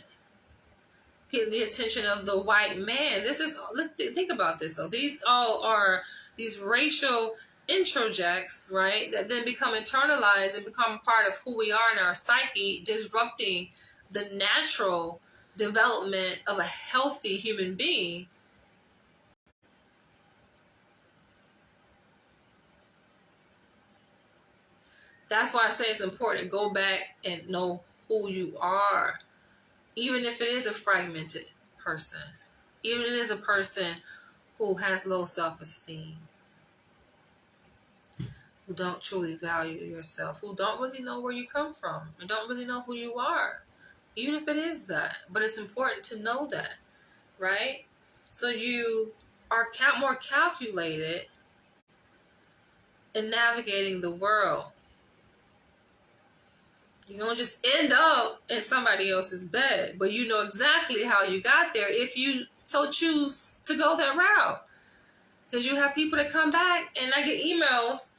getting the attention of the white man. This is, look, think about this though. These all are these racial introjects, right? That then become internalized and become part of who we are in our psyche, disrupting the natural development of a healthy human being. That's why I say it's important to go back and know who you are. Even if it is a fragmented person. Even if it is a person who has low self-esteem. Who don't truly value yourself. Who don't really know where you come from. And don't really know who you are. Even if it is that. But it's important to know that. Right? So you are more calculated in navigating the world. You don't just end up in somebody else's bed, but you know exactly how you got there if you so choose to go that route. Because you have people that come back, and I get emails,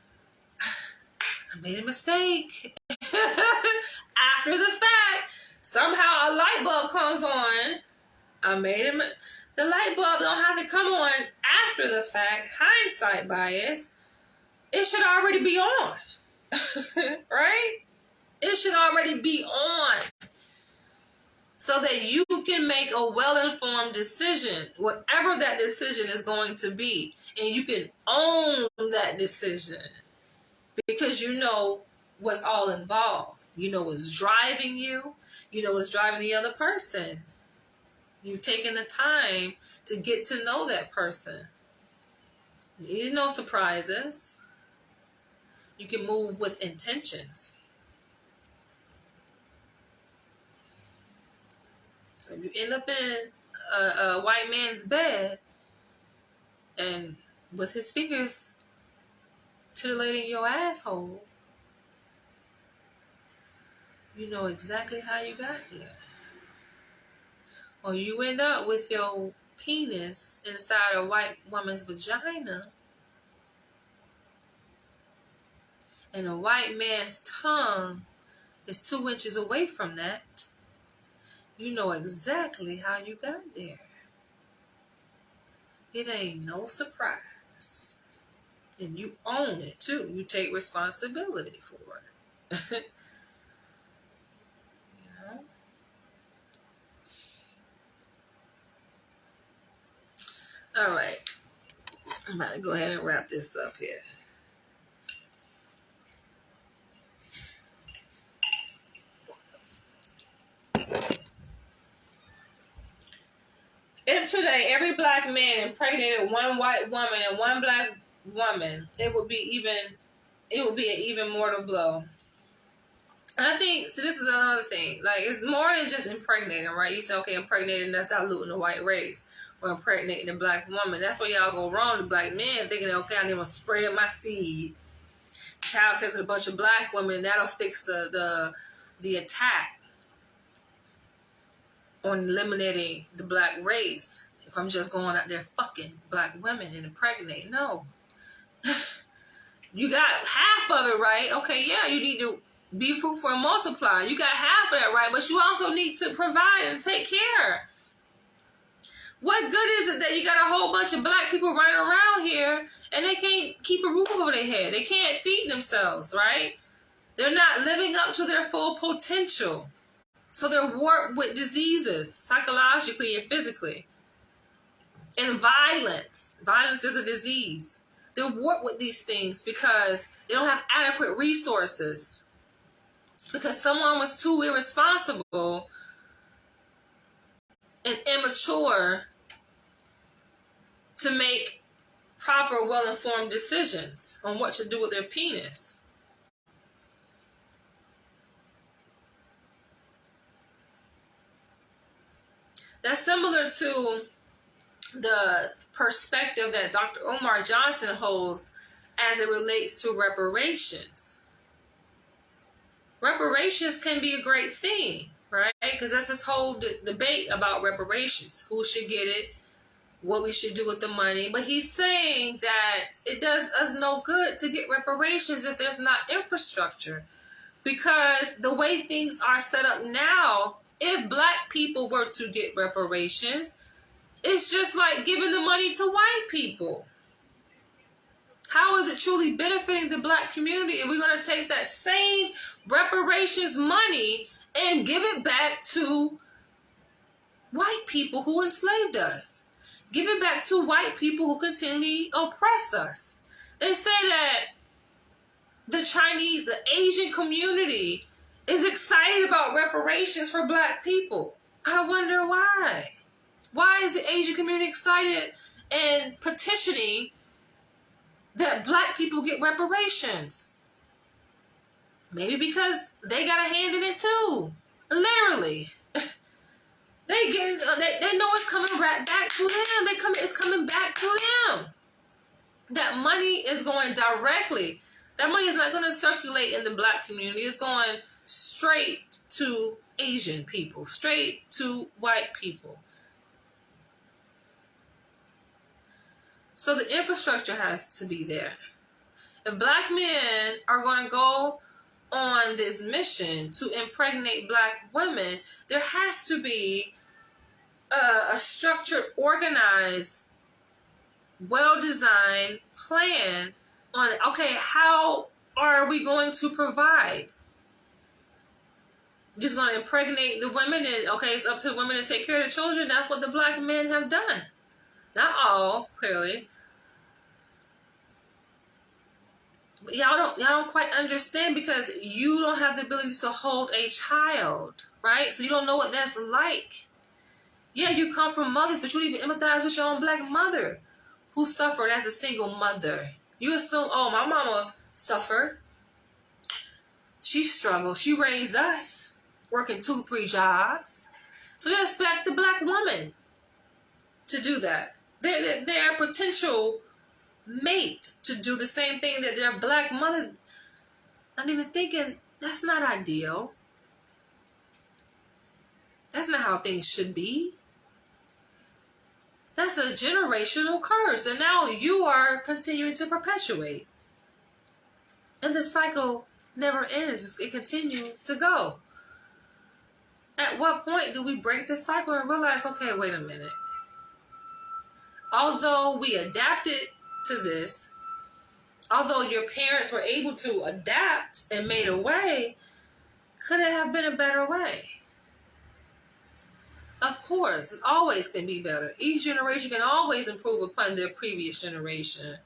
I made a mistake. After the fact, somehow a light bulb comes on. The light bulb don't have to come on after the fact. Hindsight bias. It should already be on. Right? It should already be on so that you can make a well-informed decision, whatever that decision is going to be, and you can own that decision because you know what's all involved. You know what's driving you. You know what's driving the other person. You've taken the time to get to know that person. There's no surprises. You can move with intentions. If you end up in a white man's bed and with his fingers titillating your asshole, you know exactly how you got there. Or you end up with your penis inside a white woman's vagina and a white man's tongue is 2 inches away from that. You know exactly how you got there. It ain't no surprise. And you own it too. You take responsibility for it. You know? All right. I'm about to go ahead and wrap this up here. If today every black man impregnated one white woman and one black woman, it would be an even mortal blow. And I think, so this is another thing, like it's more than just impregnating, right? You say, okay, impregnating, that's diluting the white race. Or impregnating a black woman. That's where y'all go wrong, the black men, thinking, okay, I need to spread my seed. Have sex with a bunch of black women, and that'll fix the attack on eliminating the black race. If I'm just going out there fucking black women and impregnating. No. You got half of it right. Okay, yeah, you need to be fruitful and multiply. You got half of that right, but you also need to provide and take care. What good is it that you got a whole bunch of black people running around here and they can't keep a roof over their head? They can't feed themselves, right? They're not living up to their full potential. So they're warped with diseases, psychologically and physically. And violence. Violence is a disease. They're warped with these things because they don't have adequate resources. Because someone was too irresponsible and immature to make proper, well-informed decisions on what to do with their penis. That's similar to the perspective that Dr. Omar Johnson holds as it relates to reparations. Reparations can be a great thing, right? Because that's this whole debate about reparations. Who should get it? What we should do with the money. But he's saying that it does us no good to get reparations if there's not infrastructure. Because the way things are set up now, If black people were to get reparations, it's just like giving the money to white people. How is it truly benefiting the black community if we're going to take that same reparations money and give it back to white people who enslaved us? Give it back to white people who continually oppress us. They say that the Chinese, the Asian community is excited about reparations for black people. I wonder why. Why is the Asian community excited and petitioning that black people get reparations? Maybe because they got a hand in it too. Literally. They know it's coming right back to them. It's coming back to them. That money is going directly. That money is not going to circulate in the black community. It's going straight to Asian people, straight to white people. So the infrastructure has to be there. If black men are going to go on this mission to impregnate black women, there has to be a structured, organized, well-designed plan on, okay, how are we going to provide? Just going to impregnate the women and, okay, it's up to the women to take care of the children. That's what the black men have done. Not all, clearly. But y'all don't quite understand because you don't have the ability to hold a child, right? So you don't know what that's like. Yeah, you come from mothers, but you don't even empathize with your own black mother who suffered as a single mother. You assume, oh, my mama suffered. She struggled. She raised us, working 2-3 jobs. So they expect the black woman to do that. Their potential mate to do the same thing that their black mother, not even thinking, that's not ideal. That's not how things should be. That's a generational curse that now you are continuing to perpetuate. And the cycle never ends. It continues to go. At what point do we break this cycle and realize, okay, wait a minute. Although we adapted to this, although your parents were able to adapt and made a way, could it have been a better way? Of course, it always can be better. Each generation can always improve upon their previous generation.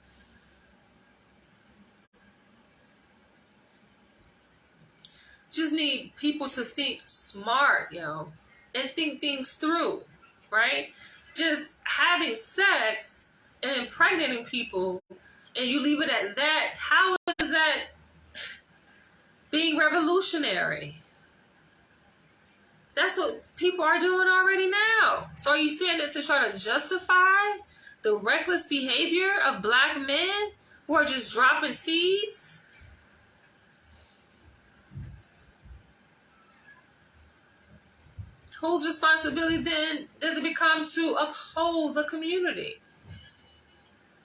Just need people to think smart, and think things through, right? Just having sex and impregnating people and you leave it at that, how is that being revolutionary? That's what people are doing already now. So are you saying that to try to justify the reckless behavior of black men who are just dropping seeds? Whose responsibility then does it become to uphold the community?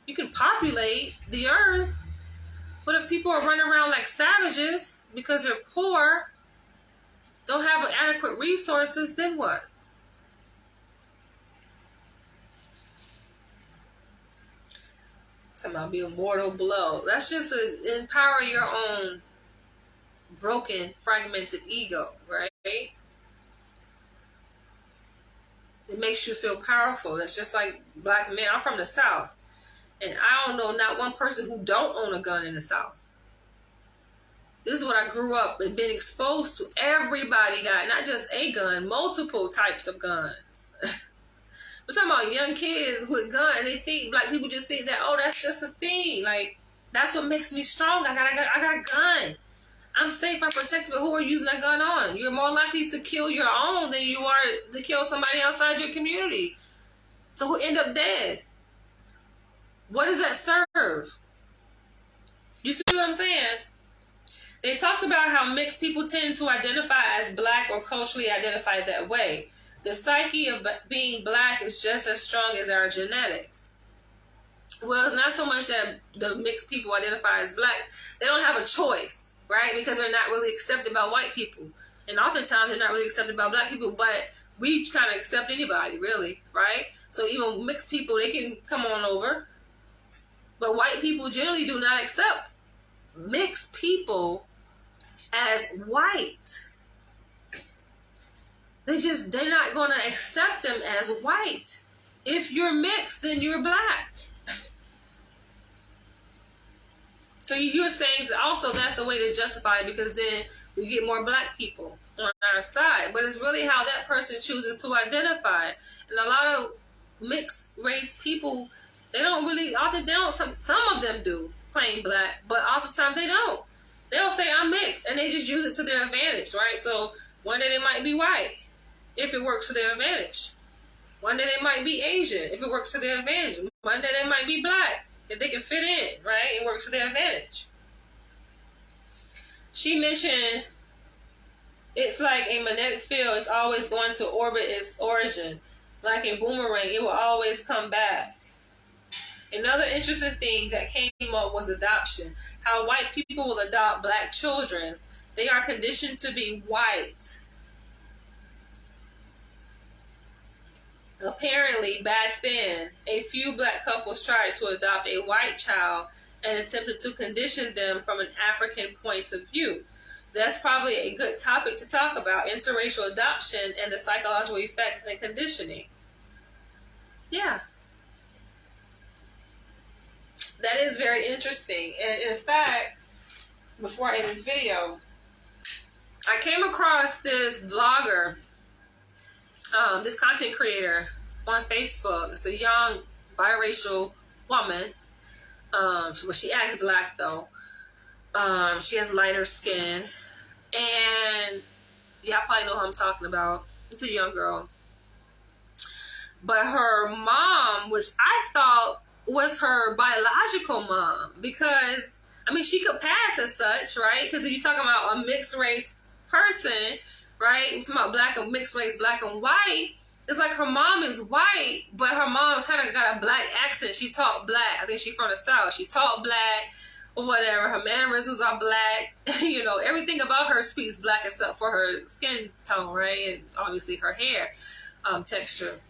You can populate the earth, but if people are running around like savages because they're poor, don't have adequate resources, then what? Talking about be a mortal blow. That's just to empower your own broken, fragmented ego, right? It makes you feel powerful. That's just like black men. I'm from the South, and I don't know not one person who don't own a gun in the South. This is what I grew up and been exposed to. Everybody got not just a gun, multiple types of guns. We're talking about young kids with guns, and they think, black people just think that, oh, that's just a thing. Like, that's what makes me strong. I got a gun. I'm safe, I'm protected, but who are you using that gun on? You're more likely to kill your own than you are to kill somebody outside your community. So who end up dead? What does that serve? You see what I'm saying? They talked about how mixed people tend to identify as black or culturally identify that way. The psyche of being black is just as strong as our genetics. Well, it's not so much that the mixed people identify as black. They don't have a choice, right? Because they're not really accepted by white people. And oftentimes they're not really accepted by black people, but we kind of accept anybody, really, right? So even mixed people, they can come on over. But white people generally do not accept mixed people as white. They're not going to accept them as white. If you're mixed, then you're black. So you're saying also that's the way to justify it, because then we get more black people on our side. But it's really how that person chooses to identify. And a lot of mixed race people, they don't really, often they don't, some of them do claim black, but oftentimes they don't. They'll say I'm mixed, and they just use it to their advantage, right? So one day they might be white, if it works to their advantage. One day they might be Asian, if it works to their advantage. One day they might be black, if they can fit in, right? It works to their advantage. She mentioned it's like a magnetic field. It's always going to orbit its origin. Like a boomerang, it will always come back. Another interesting thing that came up was adoption. How white people will adopt black children. They are conditioned to be white. Apparently, back then, a few black couples tried to adopt a white child and attempted to condition them from an African point of view. That's probably a good topic to talk about, interracial adoption and the psychological effects and conditioning. Yeah. That is very interesting. And in fact, before I end this video, I came across this blogger, this content creator on Facebook. It's a young biracial woman. She acts black though. She has lighter skin. And y'all probably know who I'm talking about. It's a young girl. But her mom, which I thought was her biological mom, because, I mean, she could pass as such, right? Because if you're talking about a mixed race person, right? You're talking about black and mixed race, black and white. It's like her mom is white, but her mom kind of got a black accent. She talked black. I think she's from the South. She talked black or whatever. Her mannerisms are black. You know, everything about her speaks black except for her skin tone, right? And obviously her hair texture.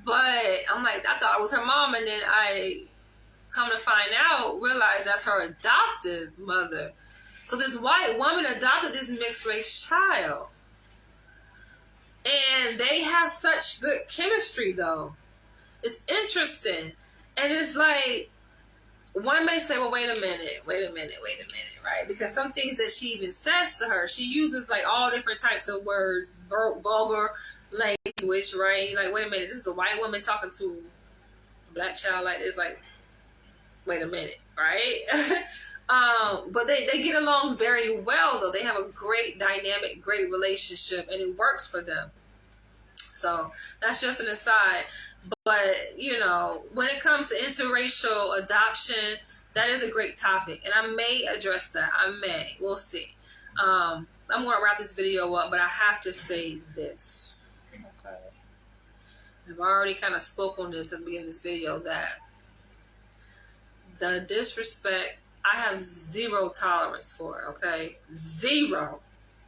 But I'm like, I thought it was her mom, and then I come to find out, realize that's her adopted mother. So this white woman adopted this mixed race child. And they have such good chemistry, though. It's interesting. And it's like, one may say, well, wait a minute, right? Because some things that she even says to her, she uses like all different types of words, vulgar language, right? Like, wait a minute, this is a white woman talking to a black child like this. Like, wait a minute, right? But they get along very well, though. They have a great dynamic, great relationship, and it works for them. So that's just an aside. But, you know, when it comes to interracial adoption, that is a great topic. And I may address that. I may. We'll see. I'm going to wrap this video up, but I have to say this. Okay. I've already kind of spoke on this at the beginning of this video, that the disrespect, I have zero tolerance for it, okay? Zero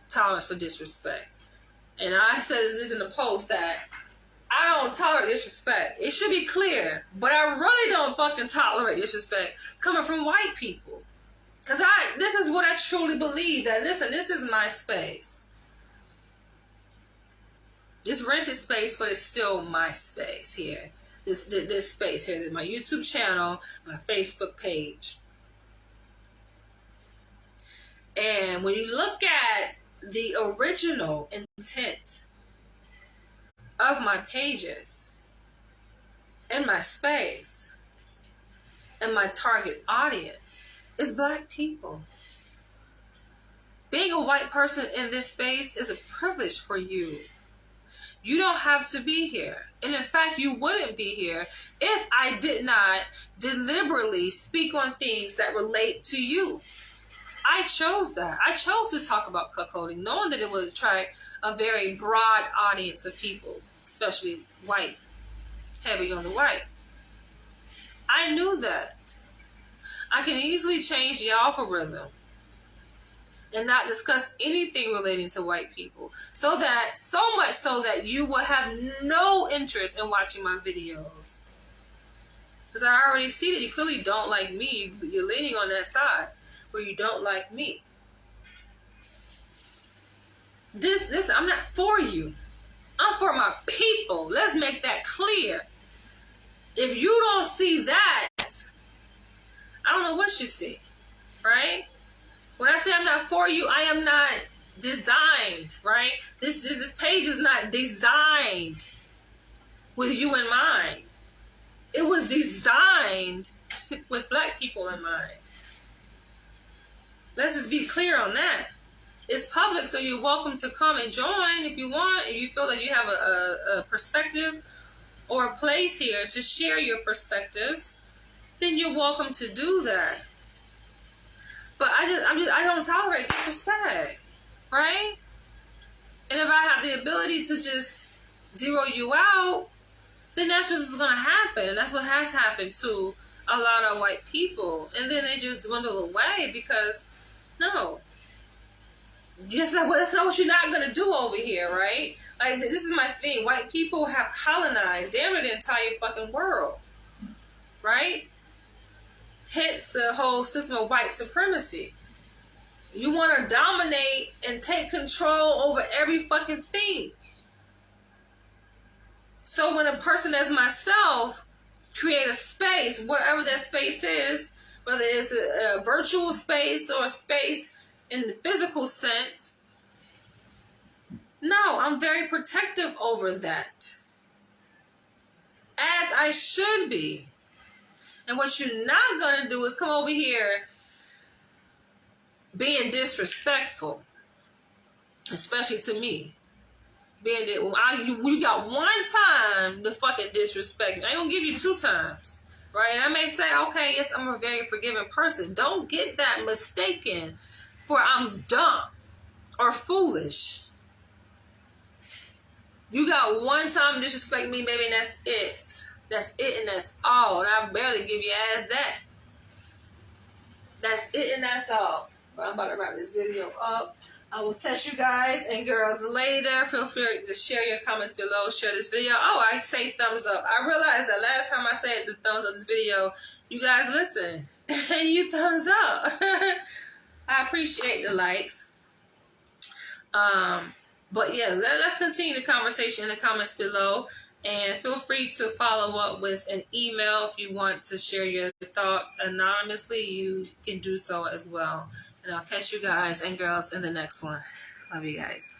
tolerance for disrespect. And I said this in the post that I don't tolerate disrespect. It should be clear, but I really don't fucking tolerate disrespect coming from white people. Because this is what I truly believe, that, listen, this is my space. It's rented space, but it's still my space here. This space here. This is my YouTube channel, my Facebook page. And when you look at the original intent of my pages and my space and my target audience is black people. Being a white person in this space is a privilege for you. You don't have to be here. And in fact, you wouldn't be here if I did not deliberately speak on things that relate to you. I chose that. I chose to talk about cuckolding, knowing that it would attract a very broad audience of people, especially white, heavy on the white. I knew that. I can easily change the algorithm and not discuss anything relating to white people. So much so that you will have no interest in watching my videos. Because I already see that you clearly don't like me. You're leaning on that side where you don't like me. This, I'm not for you. I'm for my people. Let's make that clear. If you don't see that, I don't know what you see, right? When I say I'm not for you, I am not designed, right? This page is not designed with you in mind. It was designed with black people in mind. Let's just be clear on that. It's public, so you're welcome to come and join if you want. If you feel that you have a perspective or a place here to share your perspectives, then you're welcome to do that. But I don't tolerate disrespect, right? And if I have the ability to just zero you out, then that's what's going to happen. And that's what has happened to a lot of white people. And then they just dwindle away because, no. That's not what you're not going to do over here, right? Like, this is my thing. White people have colonized damn near the entire fucking world, right? Hence the whole system of white supremacy. You want to dominate and take control over every fucking thing. So when a person as myself create a space, whatever that space is, whether it's a virtual space or a space in the physical sense, no, I'm very protective over that. As I should be. And what you're not going to do is come over here being disrespectful, especially to me. You got one time to fucking disrespect me. I ain't gonna give you 2 times, right? And I may say, okay, yes, I'm a very forgiving person. Don't get that mistaken for I'm dumb or foolish. You got one time to disrespect me, baby, and that's it. That's it and that's all. And I barely give your ass that. That's it and that's all. But I'm about to wrap this video up. I will catch you guys and girls later. Feel free to share your comments below. Share this video. Oh, I say thumbs up. I realized that last time I said the thumbs up this video, you guys listen. And you thumbs up. I appreciate the likes. But yeah, let's continue the conversation in the comments below. And feel free to follow up with an email if you want to share your thoughts anonymously. You can do so as well. And I'll catch you guys and girls in the next one. Love you guys.